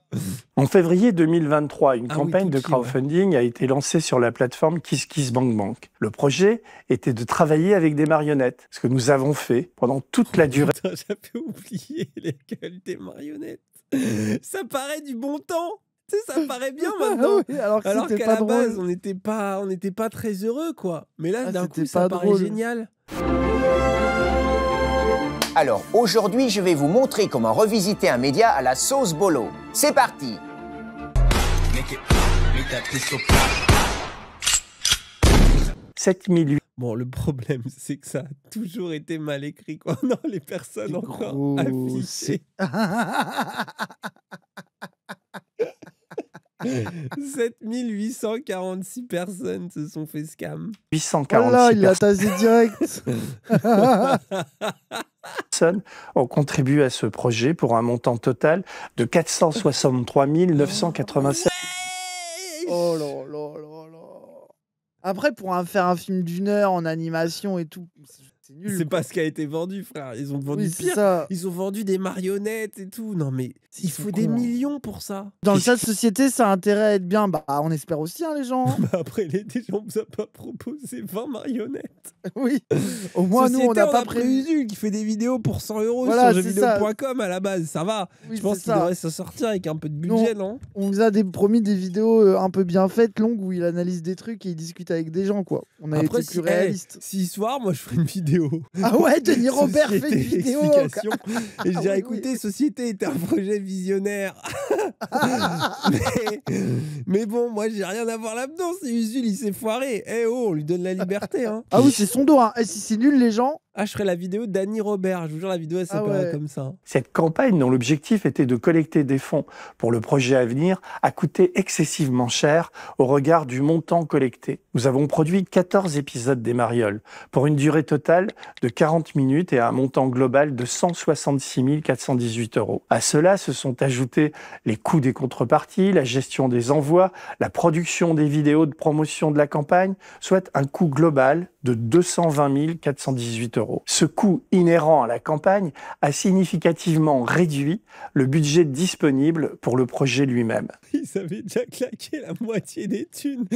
en février 2023, une Ah oui, campagne de Tuki, ouais. crowdfunding a été lancée sur la plateforme KissKissBankBank. Le projet était de travailler avec des marionnettes, ce que nous avons fait pendant toute la durée. Putain, j'avais oublié les gueules des marionnettes. Ça paraît du bon temps. Tu sais, ça paraît bien maintenant. Oui, alors que Alors c'était qu'à pas la drôle. base, on n'était pas très heureux, quoi. Mais là, Ah, d'un coup, c'était ça pas paraît drôle. génial. Alors, aujourd'hui, je vais vous montrer comment revisiter un média à la sauce bolo. C'est parti. 7008 Bon, le problème, c'est que ça a toujours été mal écrit, quoi. Non, les personnes encore affichées. 7846 personnes se sont fait scam. 846 Voilà, il a tasé direct. personnes ont contribué à ce projet pour un montant total de 463 987. Oh là là là là. Après, pour faire un film d'1 heure en animation et tout, c'est nul. C'est quoi. pas ce qui a été vendu, frère. Ils ont vendu Oui, c'est pire. ça. Ils ont vendu des marionnettes et tout. Non, mais il faut des con, hein. millions pour ça. Dans le jeu de société, ça a intérêt à être bien. Bah, on espère aussi, hein, les gens. Bah après, les gens vous a pas proposé 20 marionnettes. Oui. Au moins, nous, on n'a pas prévu. Usul qui fait des vidéos pour 100 € Voilà, sur c'est ça. jeuxvideo.com à la base. Ça va. Oui, Je pense c'est qu'il ça. devrait s'en sortir avec un peu de budget, non? On nous a promis des vidéos un peu bien faites, longues, où il analyse des trucs et il discute avec des gens, quoi. On a Après, été plus réaliste. si ce soir, moi, je ferai une vidéo. Ah ouais, Denis Robert fait une Société vidéo. explication. Et je Ah dirais, oui, écoutez, Société était un projet visionnaire. mais bon, moi, j'ai rien à voir là-dedans. C'est Usul, il s'est foiré. Eh oh, on lui donne la liberté. Hein. Ah oui, c'est son dos. Hein. Et si c'est nul, les gens. Ah, je ferai la vidéo d'Annie Robert. Je vous jure, la vidéo, elle s'appellera ouais. comme ça. Cette campagne, dont l'objectif était de collecter des fonds pour le projet à venir, a coûté excessivement cher au regard du montant collecté. Nous avons produit 14 épisodes des Marioles, pour une durée totale de 40 minutes et à un montant global de 166 418 €. À cela se sont ajoutés les coûts des contreparties, la gestion des envois, la production des vidéos de promotion de la campagne, soit un coût global de 220 418 €. Ce coût inhérent à la campagne a significativement réduit le budget disponible pour le projet lui-même. Ils avaient déjà claqué la moitié des thunes.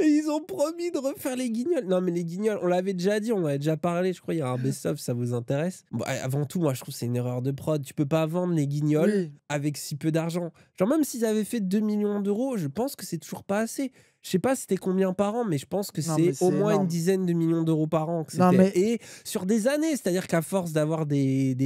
Et ils ont promis de refaire les guignols. Non, mais les guignols, on l'avait déjà dit, on en avait déjà parlé. Je crois qu'il y a un best-of, ça vous intéresse. Bon, avant tout, moi, je trouve que c'est une erreur de prod. Tu peux pas vendre les guignols avec si peu d'argent. Genre, même s'ils avaient fait 2 millions d'euros, je pense que c'est toujours pas assez. Je sais pas c'était combien par an, mais je pense que Non, mais c'est au c'est moins énorme. une dizaine de millions d'euros par an. Que Non, c'était. mais- Et sur des années, c'est-à-dire qu'à force d'avoir des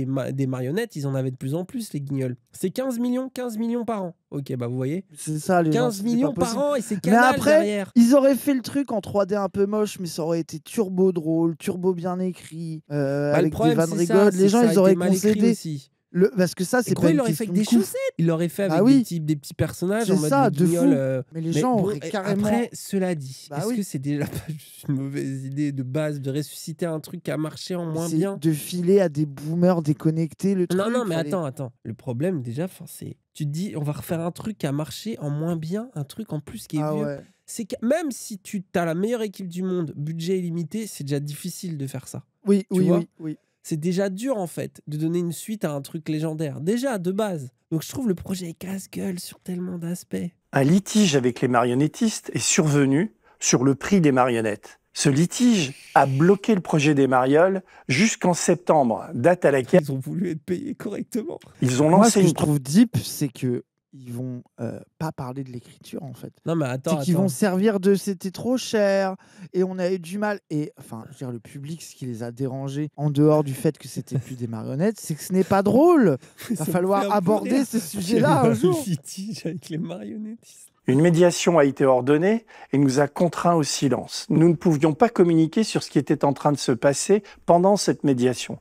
marionnettes, ils en avaient de plus en plus, les guignols. C'est 15 millions par an. Ok, bah vous voyez. C'est ça, les gens. 15 c'était millions pas par possible. an et c'est Mais Canal après, derrière. ils auraient fait le truc en 3D un peu moche, mais ça aurait été turbo drôle, turbo bien écrit, Bah, le avec des problème, vannes c'est ça, rigolotes. c'est Les gens, que ça a ils auraient été mal écrit concédé. aussi. Parce que ça, c'est Gros, pas il une l'aurait fait question avec des de coût. chaussettes. Il l'aurait fait avec Ah oui. des petits personnages C'est en mode ça, les de guignols, fou. Mais les gens auraient carrément- Après, cela dit, Bah est-ce oui. que c'est déjà pas juste une mauvaise idée de base de ressusciter un truc qui a marché en moins C'est bien? de filer à des boomers déconnectés le truc. Non, mais fallait- attends. Le problème, déjà, c'est... Tu te dis, on va refaire un truc qui a marché en moins bien, un truc en plus qui est Ah vieux. ouais. C'est que même si tu as la meilleure équipe du monde, budget illimité, c'est déjà difficile de faire ça. Oui, Tu oui, vois. oui, oui. C'est déjà dur, en fait, de donner une suite à un truc légendaire. Déjà, de base. Donc je trouve le projet casse-gueule sur tellement d'aspects. Un litige avec les marionnettistes est survenu sur le prix des marionnettes. Ce litige a bloqué le projet des Marioles jusqu'en septembre, date à laquelle Ils ont voulu être payés correctement. ils ont Moi, lancé ce que une je trouve deep, c'est que ils vont pas parler de l'écriture en fait. Non, mais C'est attends, qu'ils vont attends. servir de c'était trop cher et on a eu du mal. Et enfin, je veux dire, le public, ce qui les a dérangés, en dehors du fait que c'était plus des marionnettes, c'est que ce n'est pas drôle. Il va Ça me falloir fait un peu aborder rire. ce sujet-là un jour. Litige avec les marionnettistes. Une médiation a été ordonnée et nous a contraints au silence. Nous ne pouvions pas communiquer sur ce qui était en train de se passer pendant cette médiation.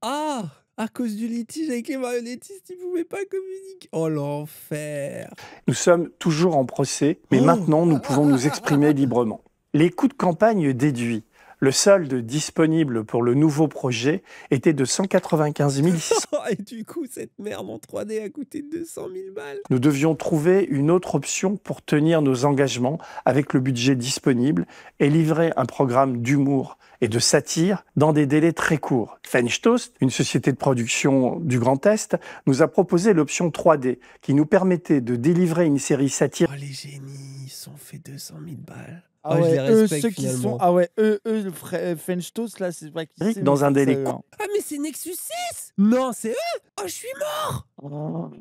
Ah, à cause du litige avec les marionnettistes, ils pouvaient pas communiquer. Oh, l'enfer. Nous sommes toujours en procès, mais maintenant nous pouvons nous exprimer librement. Les coûts de campagne déduits. Le solde disponible pour le nouveau projet était de 195 600. Et du coup, cette merde en 3D a coûté 200 000 balles. Nous devions trouver une autre option pour tenir nos engagements avec le budget disponible et livrer un programme d'humour et de satire dans des délais très courts. French Toast, une société de production du Grand Est, nous a proposé l'option 3D qui nous permettait de délivrer une série satirique. Oh, les génies, ils sont fait 200 000 balles. Ah Oh, je ouais, les eux, respecte ceux qui finalement. sont. Ah ouais, eux le French Toast, là, c'est pas qui c'est, Dans mais un c'est délai eux, hein. Ah, mais c'est Nexus 6. Non, c'est eux. Oh, je suis mort.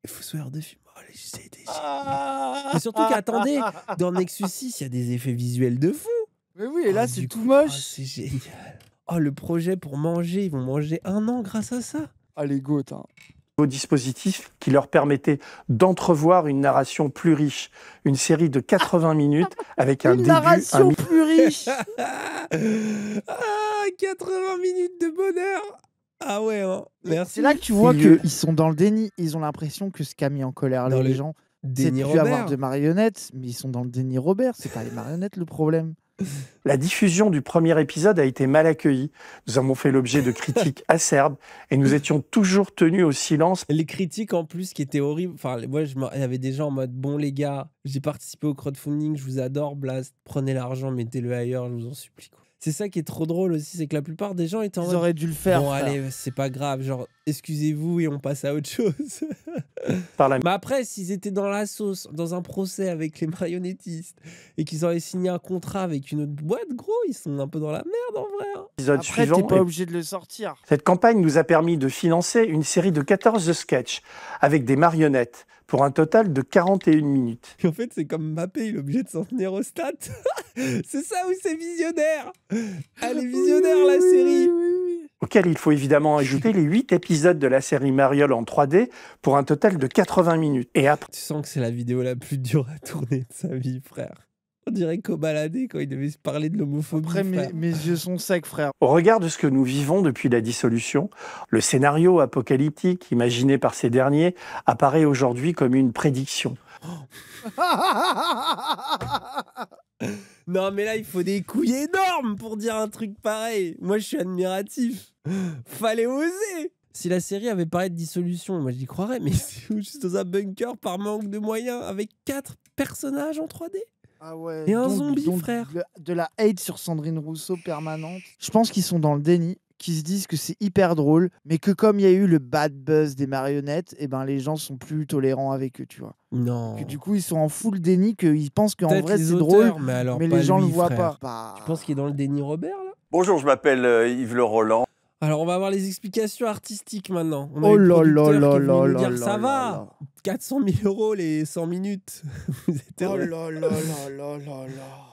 Il faut se faire de film. Oh, c'est des génies. Mais surtout qu'attendez, dans Nexus 6, il y a des effets visuels de fou. Mais oui, et là, Oh, c'est du tout coup, moche. oh, c'est génial. Oh, le projet pour manger, ils vont manger 1 an grâce à ça. Ah, les goats, hein. Dispositif qui leur permettait d'entrevoir une narration plus riche, une série de 80 minutes avec un Une début, narration plus riche. Ah, 80 minutes de bonheur. Ah ouais, hein. Merci. C'est là que tu vois Milieu. qu'ils sont dans le déni. Ils ont l'impression que ce qui a mis en colère Dans les le gens, c'est de Déni plus avoir Robert. de marionnettes, mais ils sont dans le déni Robert. C'est pas les marionnettes le problème. La diffusion du premier épisode a été mal accueillie. Nous avons fait l'objet de critiques acerbes et nous étions toujours tenus au silence. Les critiques en plus qui étaient horribles. Enfin, moi, il y avait des gens en mode bon, les gars, j'ai participé au crowdfunding, je vous adore, Blast. Prenez l'argent, mettez-le ailleurs, je vous en supplie. Quoi. C'est ça qui est trop drôle aussi, c'est que la plupart des gens étaient en Ils mode auraient dû le faire. bon, frère. allez, c'est pas grave, genre, excusez-vous et on passe à autre chose. Par la Mais après, s'ils étaient dans la sauce, dans un procès avec les marionnettistes et qu'ils auraient signé un contrat avec une autre boîte, gros, ils sont un peu dans la merde en vrai. Hein. épisode Après, suivant. t'es pas Et obligé de le sortir. cette campagne nous a permis de financer une série de 14 sketchs avec des marionnettes pour un total de 41 minutes. Et en fait, c'est comme Mbappé, il est obligé de s'en tenir au stats. C'est ça où c'est visionnaire. Elle est visionnaire, la série. Auquel il faut évidemment ajouter les 8 épisodes de la série Mariole en 3D pour un total de 80 minutes. Et après, Tu sens que c'est la vidéo la plus dure à tourner de sa vie, frère. On dirait qu'au baladé, quand il devait se parler de l'homophobie. Après, frère. mes yeux sont secs, frère. au regard de ce que nous vivons depuis la dissolution, le scénario apocalyptique imaginé par ces derniers apparaît aujourd'hui comme une prédiction. Non, mais là, il faut des couilles énormes pour dire un truc pareil. Moi, je suis admiratif. Fallait oser. Si la série avait parlé de dissolution, moi, j'y croirais, mais c'est juste dans un bunker par manque de moyens avec 4 personnages en 3D. Ah ouais. Et un zombie, frère. De la hate sur Sandrine Rousseau permanente. Je pense qu'ils sont dans le déni, qu'ils se disent que c'est hyper drôle, mais que comme il y a eu le bad buzz des marionnettes, et ben les gens sont plus tolérants avec eux, tu vois. Non. Que du coup, ils sont en full déni, qu'ils pensent qu'en Peut-être vrai les c'est auteurs, drôle, mais, alors mais pas les gens lui, le voient frère. pas. Tu penses qu'il est dans le déni Robert, là? Bonjour, je m'appelle Yves Le Roland. Alors, on va avoir les explications artistiques maintenant. On a Oh eu le là producteur là qui est là venu là nous là dire, là ça là va, là. 400 000 € les 100 minutes. Vous êtes Oh heureux. là là là là là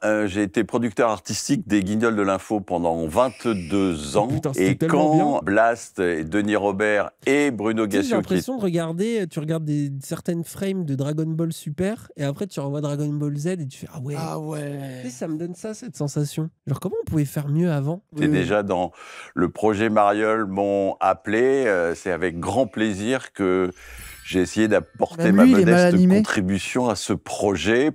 là. J'ai été producteur artistique des Guignols de l'Info pendant 22 ans. putain, c'était Et tellement bien. quand Blast, et Denis Robert et Bruno Tu sais, j'ai Gassio, qui l'impression de regarder, tu regardes certaines frames de Dragon Ball Super et après tu revois Dragon Ball Z et tu fais ah ouais. Ah ouais. Tu sais, ça me donne ça, cette sensation. Genre comment on pouvait faire mieux avant? étaient déjà dans le projet Mariole m'ont appelé. C'est avec grand plaisir que j'ai essayé d'apporter Même ma lui, il est mal modeste animé. contribution à ce projet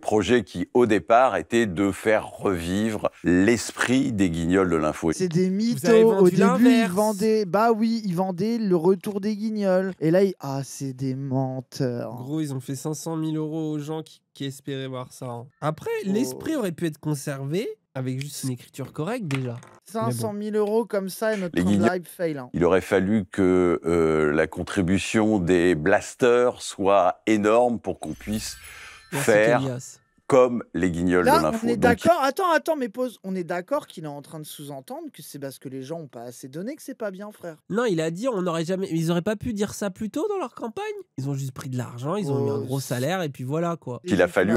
qui au départ était de faire revivre l'esprit des Guignols de l'Info. C'est des avez mythos. vendu Au début, ils l'inverse. vendaient. Bah oui, ils vendaient le retour des Guignols. Et là, ah, c'est des menteurs. Gros, ils ont fait 500 000 € aux gens qui espéraient voir ça. Hein. Après, Oh. l'esprit aurait pu être conservé Avec juste une écriture correcte déjà. 500 000 euros comme ça et notre Les guignols. live fail. Hein. Il aurait fallu que la contribution des blasters soit énorme pour qu'on puisse faire comme les guignols de Là, l'info. on est Donc, d'accord. Attends, mais pause. On est d'accord qu'il est en train de sous-entendre que c'est parce que les gens n'ont pas assez donné que c'est pas bien, frère. Non, il a dit on n'aurait jamais. Ils auraient pas pu dire ça plus tôt dans leur campagne. Ils ont juste pris de l'argent, ils ont eu un gros salaire et puis voilà quoi. Il a fallu.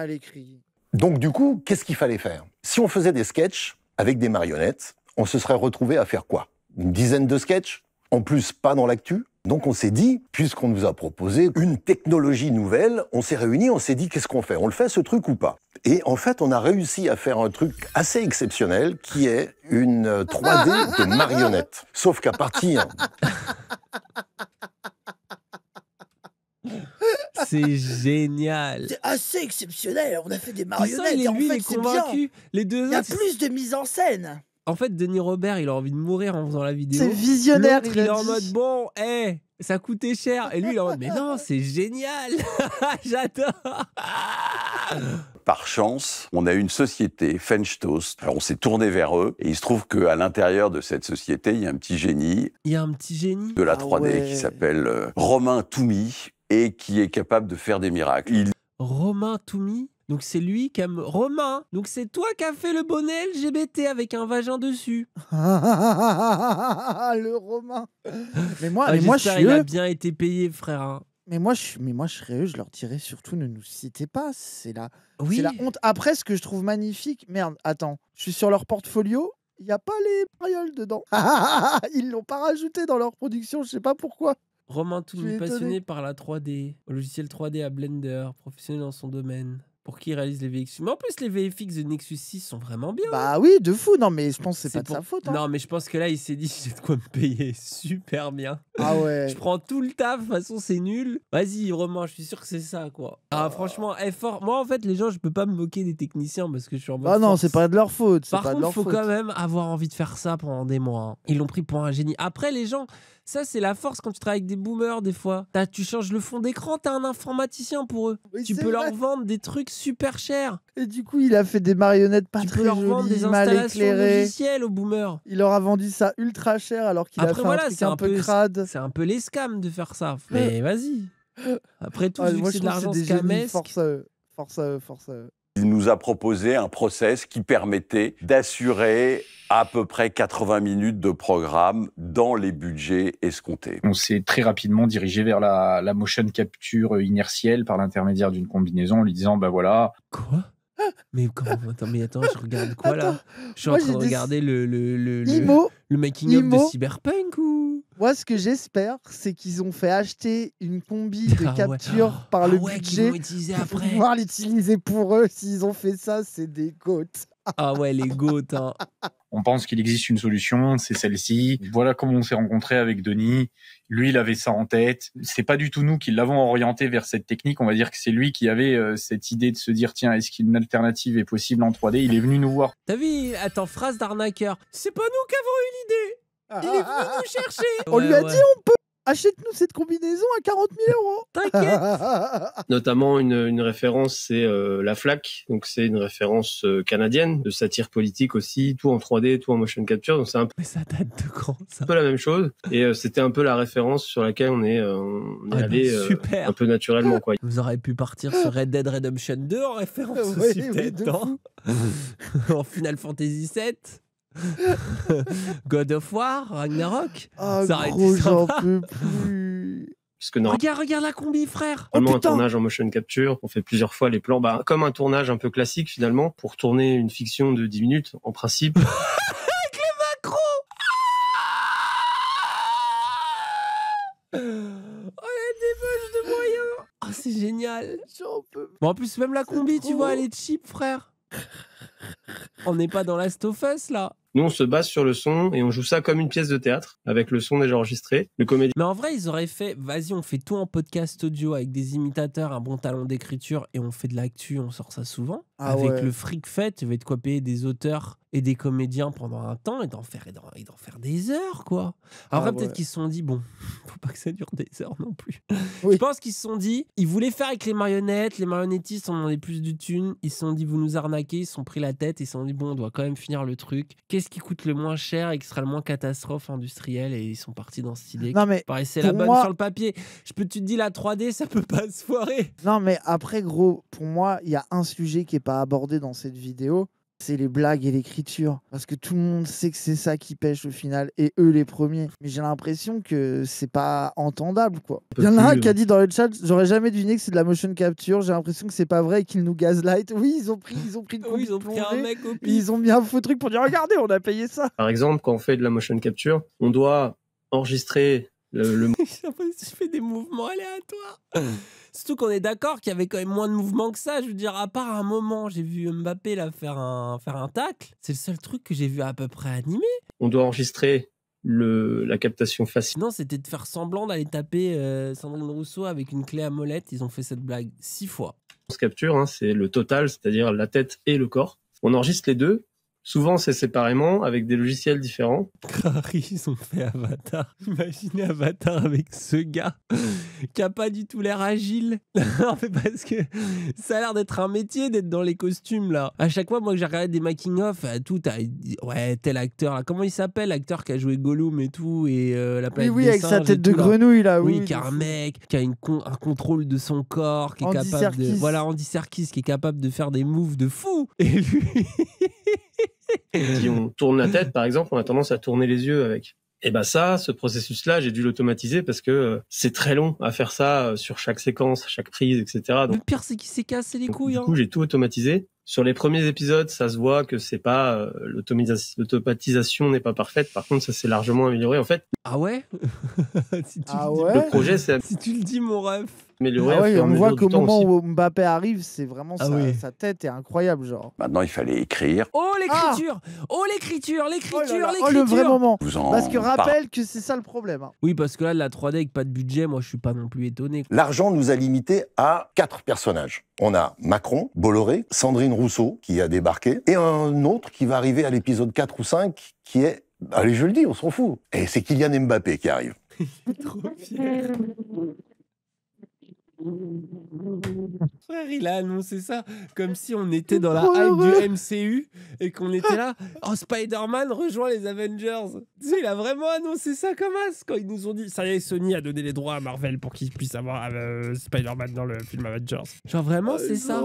Donc du coup, qu'est-ce qu'il fallait faire? Si on faisait des sketchs avec des marionnettes, on se serait retrouvé à faire quoi? Une dizaine de sketchs? En plus, pas dans l'actu. Donc on s'est dit, puisqu'on nous a proposé une technologie nouvelle, on s'est réunis, on s'est dit qu'est-ce qu'on fait? On le fait ce truc ou pas? Et en fait, on a réussi à faire un truc assez exceptionnel qui est une 3D de marionnettes. Sauf qu'à partir... C'est génial. C'est assez exceptionnel. On a fait des Ça, marionnettes. il est, Et en lui, il fait, est c'est convaincu. bien. Les deux Il y a autres, plus de mise en scène. En fait, Denis Robert, il a envie de mourir en faisant la vidéo. C'est visionnaire, L'autre, il a il est en dit. mode bon, ça coûtait cher. Et lui, il est en mode mais non, c'est génial. J'adore. Par chance, on a une société, French Toast. Alors on s'est tourné vers eux et il se trouve qu'à l'intérieur de cette société, il y a un petit génie Il y a un petit génie. de la 3D qui s'appelle Romain Toumi et qui est capable de faire des miracles. Romain Toumi. Donc c'est lui qui a... Romain, donc c'est toi qui as fait le bonnet LGBT avec un vagin dessus. Le Romain. Mais moi, je j'espère suis il a eux. bien été payé, frère. Hein. Mais moi, je serais eux, je leur dirais surtout ne nous citez pas. C'est la Oui. honte. Après, ce que je trouve magnifique, merde, attends, je suis sur leur portfolio, il n'y a pas les marioles dedans. Ils l'ont pas rajouté dans leur production, je sais pas pourquoi. Romain Je suis Toumi, étonné. passionné par la 3D, au logiciel 3D à Blender, professionnel dans son domaine. Pour qui il réalise les VFX. Mais en plus, les VFX de Nexus 6 sont vraiment bien. Bah oui, de fou. Non, mais je pense que c'est pas de sa faute. Hein. Non, mais je pense que là, il s'est dit, j'ai de quoi me payer super bien. Ah ouais. Je prends tout le taf, de toute façon, c'est nul. Vas-y, Romain, je suis sûr que c'est ça, quoi. Ah, franchement, fort. Moi, en fait, les gens, je peux pas me moquer des techniciens parce que je suis en mode. Ah non, force. c'est pas de leur faute. c'est Par pas de contre, leur faut faute. quand même avoir envie de faire ça pendant des mois. Hein. Ils l'ont pris pour un génie. Après, les gens, ça, c'est la force quand tu travailles avec des boomers, des fois. Tu changes le fond d'écran, t'as un informaticien pour eux. Oui, tu c'est peux leur vrai. vendre des trucs super chers. Et du coup, il a fait des marionnettes pas Tu très peux leur vendre des jolies, mal installations éclairées. logicielles aux boomers. Il leur a vendu ça ultra cher alors qu'il a Après, fait voilà, un truc c'est un peu crade. C'est un peu les scams de faire ça. Mais vas-y. Après tout, Ah, vu moi, que c'est je de trouve que l'argent c'est des génies. scamesque. Force à eux. Force à eux. Force à eux. Il nous a proposé un process qui permettait d'assurer à peu près 80 minutes de programme dans les budgets escomptés. On s'est très rapidement dirigé vers la motion capture inertielle par l'intermédiaire d'une combinaison en lui disant, bah voilà. Quoi? Mais comment? Attends, je regarde quoi là? Je suis en Moi, train de j'ai des- regarder Imo. le making-of de Imo. Cyberpunk ou? Moi, ce que j'espère, c'est qu'ils ont fait acheter une combi de Ah ouais. capture par le qu'ils budget vont utiliser pour après. pouvoir l'utiliser pour eux. S'ils ont fait ça, c'est des côtes. Ah ouais, les goats, hein. On pense qu'il existe une solution, c'est celle-ci. Voilà comment on s'est rencontré avec Denis. Lui, il avait ça en tête. C'est pas du tout nous qui l'avons orienté vers cette technique. On va dire que c'est lui qui avait cette idée de se dire, tiens, est-ce qu'une alternative est possible en 3D? Il est venu nous voir. T'as vu? Attends, phrase d'arnaqueur. C'est pas nous qui avons eu l'idée. Il est venu nous chercher. On lui a dit, on peut. Achète-nous cette combinaison à 40 000 euros. T'inquiète. Notamment une référence, c'est la FLAC, donc c'est une référence canadienne de satire politique aussi, tout en 3D, tout en motion capture, donc c'est un peu, Mais ça date de quand ça? un peu la même chose. Et c'était un peu la référence sur laquelle on est allé super. un peu naturellement, quoi. Vous auriez pu partir sur Red Dead Redemption 2 en référence Oui, aussi, oui, peut-être, de non? En Final Fantasy 7. God of War, Ragnarok. Ah, Ça aurait été gros, j'en sympa. peux plus. Parce que normalement, Regarde la combi, frère. un tournage en motion capture, on fait plusieurs fois les plans, bah, comme un tournage un peu classique finalement, pour tourner une fiction de 10 minutes, en principe. Avec les macros. Oh, il y a des bugs de moyens. Oh, c'est génial. J'en peux. Bon, en plus, même la combi, tu trop. vois, elle est cheap, frère. On n'est pas dans Last of Us, là. Nous, on se base sur le son et on joue ça comme une pièce de théâtre, avec le son déjà enregistré. Le comédien. Mais en vrai, ils auraient fait, vas-y, on fait tout en podcast audio avec des imitateurs, un bon talent d'écriture et on fait de l'actu, on sort ça souvent. Ah avec ouais. le fric fait, tu vas de quoi payer des auteurs et des comédiens pendant un temps et d'en faire des heures, quoi. Ah Après, peut-être ouais. qu'ils se sont dit, bon, faut pas que ça dure des heures non plus. Je pense qu'ils se sont dit, ils voulaient faire avec les marionnettes, les marionnettistes en demandaient plus de thunes, ils se sont dit, vous nous arnaquez, ils se sont pris la tête, ils se sont dit, bon, on doit quand même finir le truc. Qu'est-ce qui coûte le moins cher et qui sera le moins catastrophe industrielle? Et ils sont partis dans cette idée. Non, mais paraissait la bonne sur le papier. Tu te dis, la 3D, ça peut pas se foirer. Non, mais après, gros, pour moi, il y a un sujet qui est pas abordé dans cette vidéo. C'est les blagues et l'écriture. Parce que tout le monde sait que c'est ça qui pêche au final, et eux les premiers. Mais j'ai l'impression que c'est pas entendable, quoi. Il y en a un qui a dit dans le chat, j'aurais jamais deviné que c'est de la motion capture, j'ai l'impression que c'est pas vrai et qu'ils nous gaslight. Oui, ils ont pris une combi ils ont pris un mec au pif. Ils ont mis un faux truc pour dire, regardez, on a payé ça. Par exemple, quand on fait de la motion capture, on doit enregistrer le... Je fais des mouvements aléatoires. Surtout qu'on est d'accord qu'il y avait quand même moins de mouvements que ça. Je veux dire, à part un moment, j'ai vu Mbappé là faire un tacle. C'est le seul truc que j'ai vu à peu près animé. On doit enregistrer la captation faciale. Sinon, c'était de faire semblant d'aller taper Sandrine Rousseau avec une clé à molette. Ils ont fait cette blague 6 fois. Capture, hein, c'est le total, c'est-à-dire la tête et le corps. On enregistre les deux. Souvent, c'est séparément, avec des logiciels différents. Ils ont fait Avatar. Imaginez Avatar avec ce gars qui a pas du tout l'air agile. Non, mais parce que ça a l'air d'être un métier d'être dans les costumes, là. À chaque fois, moi, que j'ai regardé des making-of, tout, ouais, tel acteur, là. Comment il s'appelle, l'acteur qui a joué Gollum et tout, et la planète oui, des avec singes sa tête de tout, là. grenouille, là. Oui, qui a un mec, qui a un contrôle de son corps, qui est Andy capable de... Serkis. Voilà, Andy Serkis, qui est capable de faire des moves de fou. Et lui... Si on tourne la tête, par exemple, on a tendance à tourner les yeux avec. Et bah ça, ce processus-là, j'ai dû l'automatiser parce que c'est très long à faire ça sur chaque séquence, chaque prise, etc. Donc, le pire, c'est qu'il s'est cassé les couilles. Du coup, j'ai tout automatisé. Sur les premiers épisodes, ça se voit que c'est pas l'automatisation n'est pas parfaite. Par contre, ça s'est largement amélioré en fait. Ah ouais, si tu le dis. Le projet, c'est si tu le dis, mon ref. Amélioré. Ah ouais, on voit qu'au moment aussi. où Mbappé arrive, c'est vraiment sa tête est incroyable, genre. Maintenant, il fallait écrire. Oh l'écriture, oh l'écriture, Oh le vrai moment. Vous en Parce que parlez. rappelle que c'est ça le problème. Hein. Oui, parce que là, de la 3D avec pas de budget, moi, je suis pas non plus étonné. L'argent nous a limité à 4 personnages. On a Macron, Bolloré, Sandrine Rousseau, qui a débarqué, et un autre qui va arriver à l'épisode 4 ou 5, qui est... Allez, je le dis, on s'en fout. Et c'est Kylian Mbappé qui arrive. Trop fier. Frère, il a annoncé ça comme si on était dans la hype du MCU et qu'on était là. Oh, Spider-Man rejoint les Avengers. Tu sais, il a vraiment annoncé ça comme as quand ils nous ont dit ça y est, Sony a donné les droits à Marvel pour qu'ils puissent avoir Spider-Man dans le film Avengers. Genre vraiment, c'est ça.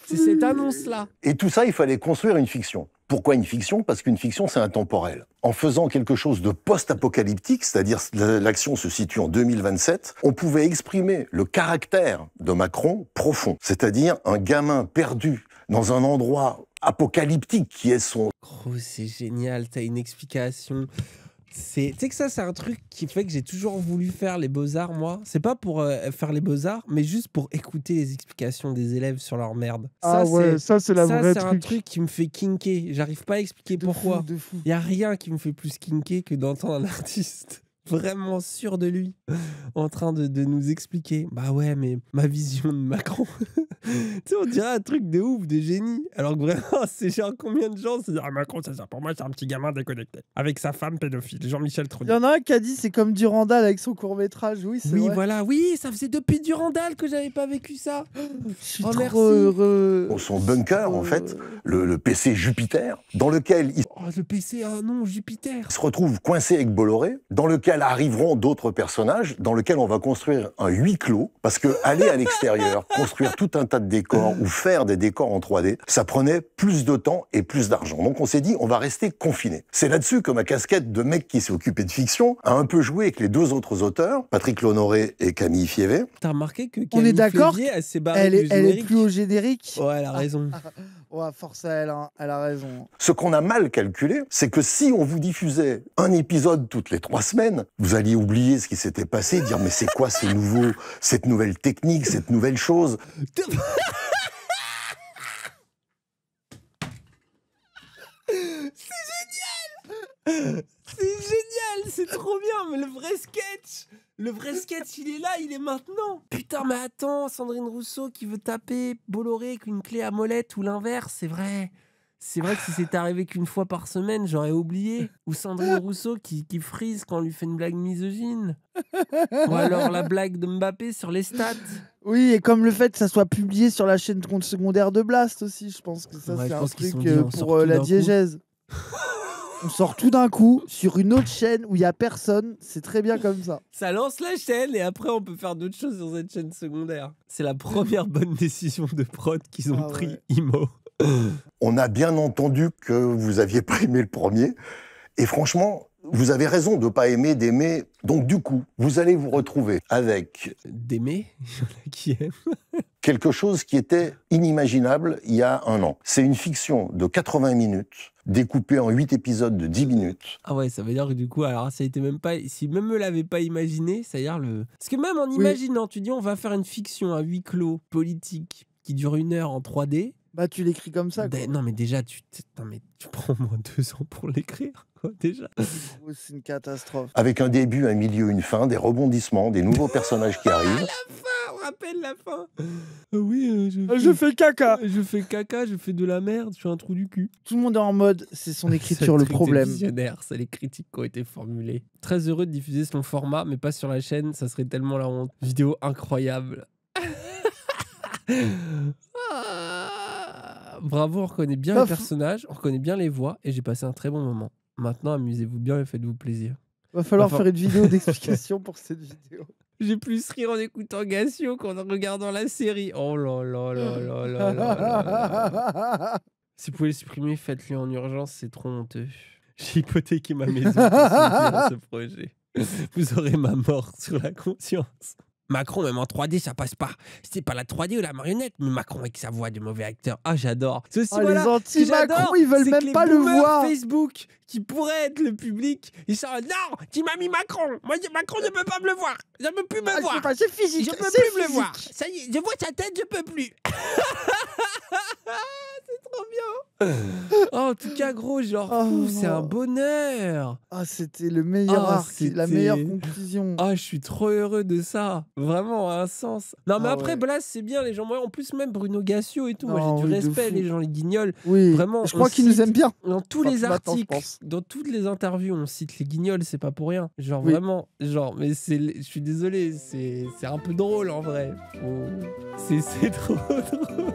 C'est cette annonce-là. Et tout ça, il fallait construire une fiction. Pourquoi une fiction? Parce qu'une fiction, c'est intemporel. En faisant quelque chose de post-apocalyptique, c'est-à-dire l'action se situe en 2027, on pouvait exprimer le caractère de Macron profond, c'est-à-dire un gamin perdu dans un endroit apocalyptique qui est son... Gros, c'est génial, t'as une explication... Tu sais que ça, c'est un truc qui fait que j'ai toujours voulu faire les beaux-arts, moi. C'est pas pour faire les beaux-arts, mais juste pour écouter les explications des élèves sur leur merde. Ah ouais, ça, c'est la vraie truc. Un truc qui me fait kinker. J'arrive pas à expliquer pourquoi. Il y a rien qui me fait plus kinker que d'entendre un artiste vraiment sûr de lui en train de nous expliquer. Bah ouais, mais ma vision de Macron... Tu sais, on dirait un truc de ouf, de génie. Alors que vraiment, c'est genre combien de gens se disent « Ah, Macron, c'est ça. Pour moi, c'est un petit gamin déconnecté. Avec sa femme pédophile, Jean-Michel Trogneux. » Il y en a un qui a dit c'est comme Durandal avec son court-métrage. Oui, c'est vrai. Voilà. Oui, ça faisait depuis Durandal que j'avais pas vécu ça. Je suis trop heureux. Son bunker, en fait, le PC Jupiter, dans lequel il... Oh, le PC, non, Jupiter. se retrouve coincé avec Bolloré, dans lequel arriveront d'autres personnages, dans lequel on va construire un huis clos, parce que aller à l'extérieur, construire tout un tas de décors ou faire des décors en 3D, ça prenait plus de temps et plus d'argent. Donc on s'est dit, on va rester confiné. C'est là-dessus que ma casquette de mec qui s'est occupé de fiction a un peu joué avec les deux autres auteurs, Patrick Lonoré et Camille Fievé. T'as remarqué que on est d'accord, elle s'est barrée elle est plus au générique. Ouais, elle a raison. Ouais, force à elle, hein. Elle a raison. Ce qu'on a mal calculé, c'est que si on vous diffusait un épisode toutes les 3 semaines, vous alliez oublier ce qui s'était passé, dire mais c'est quoi cette nouvelle technique, cette nouvelle chose. C'est génial, c'est trop bien, mais le vrai sketch, il est là, il est maintenant. Putain, mais attends, Sandrine Rousseau qui veut taper Bolloré avec une clé à molette ou l'inverse, c'est vrai. C'est vrai que si c'était arrivé qu'une fois par semaine, j'aurais oublié. Ou Sandrine Rousseau qui frise quand on lui fait une blague misogyne. Ou alors la blague de Mbappé sur les stats. Oui, et comme le fait que ça soit publié sur la chaîne compte secondaire de Blast aussi, je pense que ça, Ouais, c'est je un pense qu'ils truc sont dit, on pour sort tout la d'un coup. diégèse. On sort tout d'un coup sur une autre chaîne où il n'y a personne. C'est très bien comme ça. Ça lance la chaîne et après on peut faire d'autres choses sur cette chaîne secondaire. C'est la première bonne décision de prod qu'ils ont pris, Imo. On a bien entendu que vous aviez pas aimé le premier. Et franchement, vous avez raison de ne pas aimer, d'aimer. Donc du coup, vous allez vous retrouver avec... D'aimer? Il y en a qui aiment. Quelque chose qui était inimaginable il y a un an. C'est une fiction de 80 minutes, découpée en 8 épisodes de 10 minutes. Ah ouais, ça veut dire que du coup, alors ça a été même pas... Si même me l'avait pas imaginé, ça veut dire le... Parce que même en imaginant, tu dis on va faire une fiction à huis clos, politique, qui dure 1 heure en 3D... Bah tu l'écris comme ça, quoi. Non mais déjà, tu prends au moins 2 ans pour l'écrire, quoi, déjà. C'est une catastrophe. Avec un début, un milieu, une fin, des rebondissements, des nouveaux personnages qui arrivent. La fin, on rappelle la fin. Oui, je fais caca. Je fais caca, je fais de la merde, je suis un trou du cul. Tout le monde est en mode, c'est son écriture le problème. Visionnaire, c'est les critiques qui ont été formulées. Très heureux de diffuser son format, mais pas sur la chaîne, ça serait tellement la honte. Vidéo incroyable. Bravo, on reconnaît bien les personnages, on reconnaît bien les voix, et j'ai passé un très bon moment. Maintenant, amusez-vous bien et faites-vous plaisir. Va falloir faire une vidéo d'explication pour cette vidéo. J'ai plus ri en écoutant Gassio qu'en regardant la série. Oh là là là là là là. Si vous pouvez le supprimer, faites-le en urgence, c'est trop honteux. J'ai hypothéqué ma maison pour soutenir ce projet. Vous aurez ma mort sur la conscience. Macron, même en 3D, ça passe pas. C'était pas la 3D ou la marionnette, mais Macron avec sa voix de mauvais acteur. Ah, j'adore. C'est aussi, les anti-Macron, ils veulent même pas le voir. Facebook, qui pourrait être le public, ils sont non, qui m'a mis Macron. Moi, Macron ne peut pas me le voir. Je ne peux plus me voir. C'est physique. Je peux plus me le voir. Ça y est, je vois sa tête, je peux plus. C'est trop bien. Oh, en tout cas, gros, genre, c'est un bonheur. Ah, c'était le meilleur arc, la meilleure conclusion. Ah, je suis trop heureux de ça. Vraiment, à un sens. Non, mais après, Blast, c'est bien, les gens. Moi, en plus, même Bruno Gassio et tout. Moi, j'ai du respect, les gens, les guignols. Oui, vraiment. Je crois qu'ils nous aiment bien. Dans tous les articles, dans toutes les interviews, on cite les guignols, c'est pas pour rien. Genre, vraiment, genre, mais je suis désolé, c'est un peu drôle en vrai. C'est trop drôle.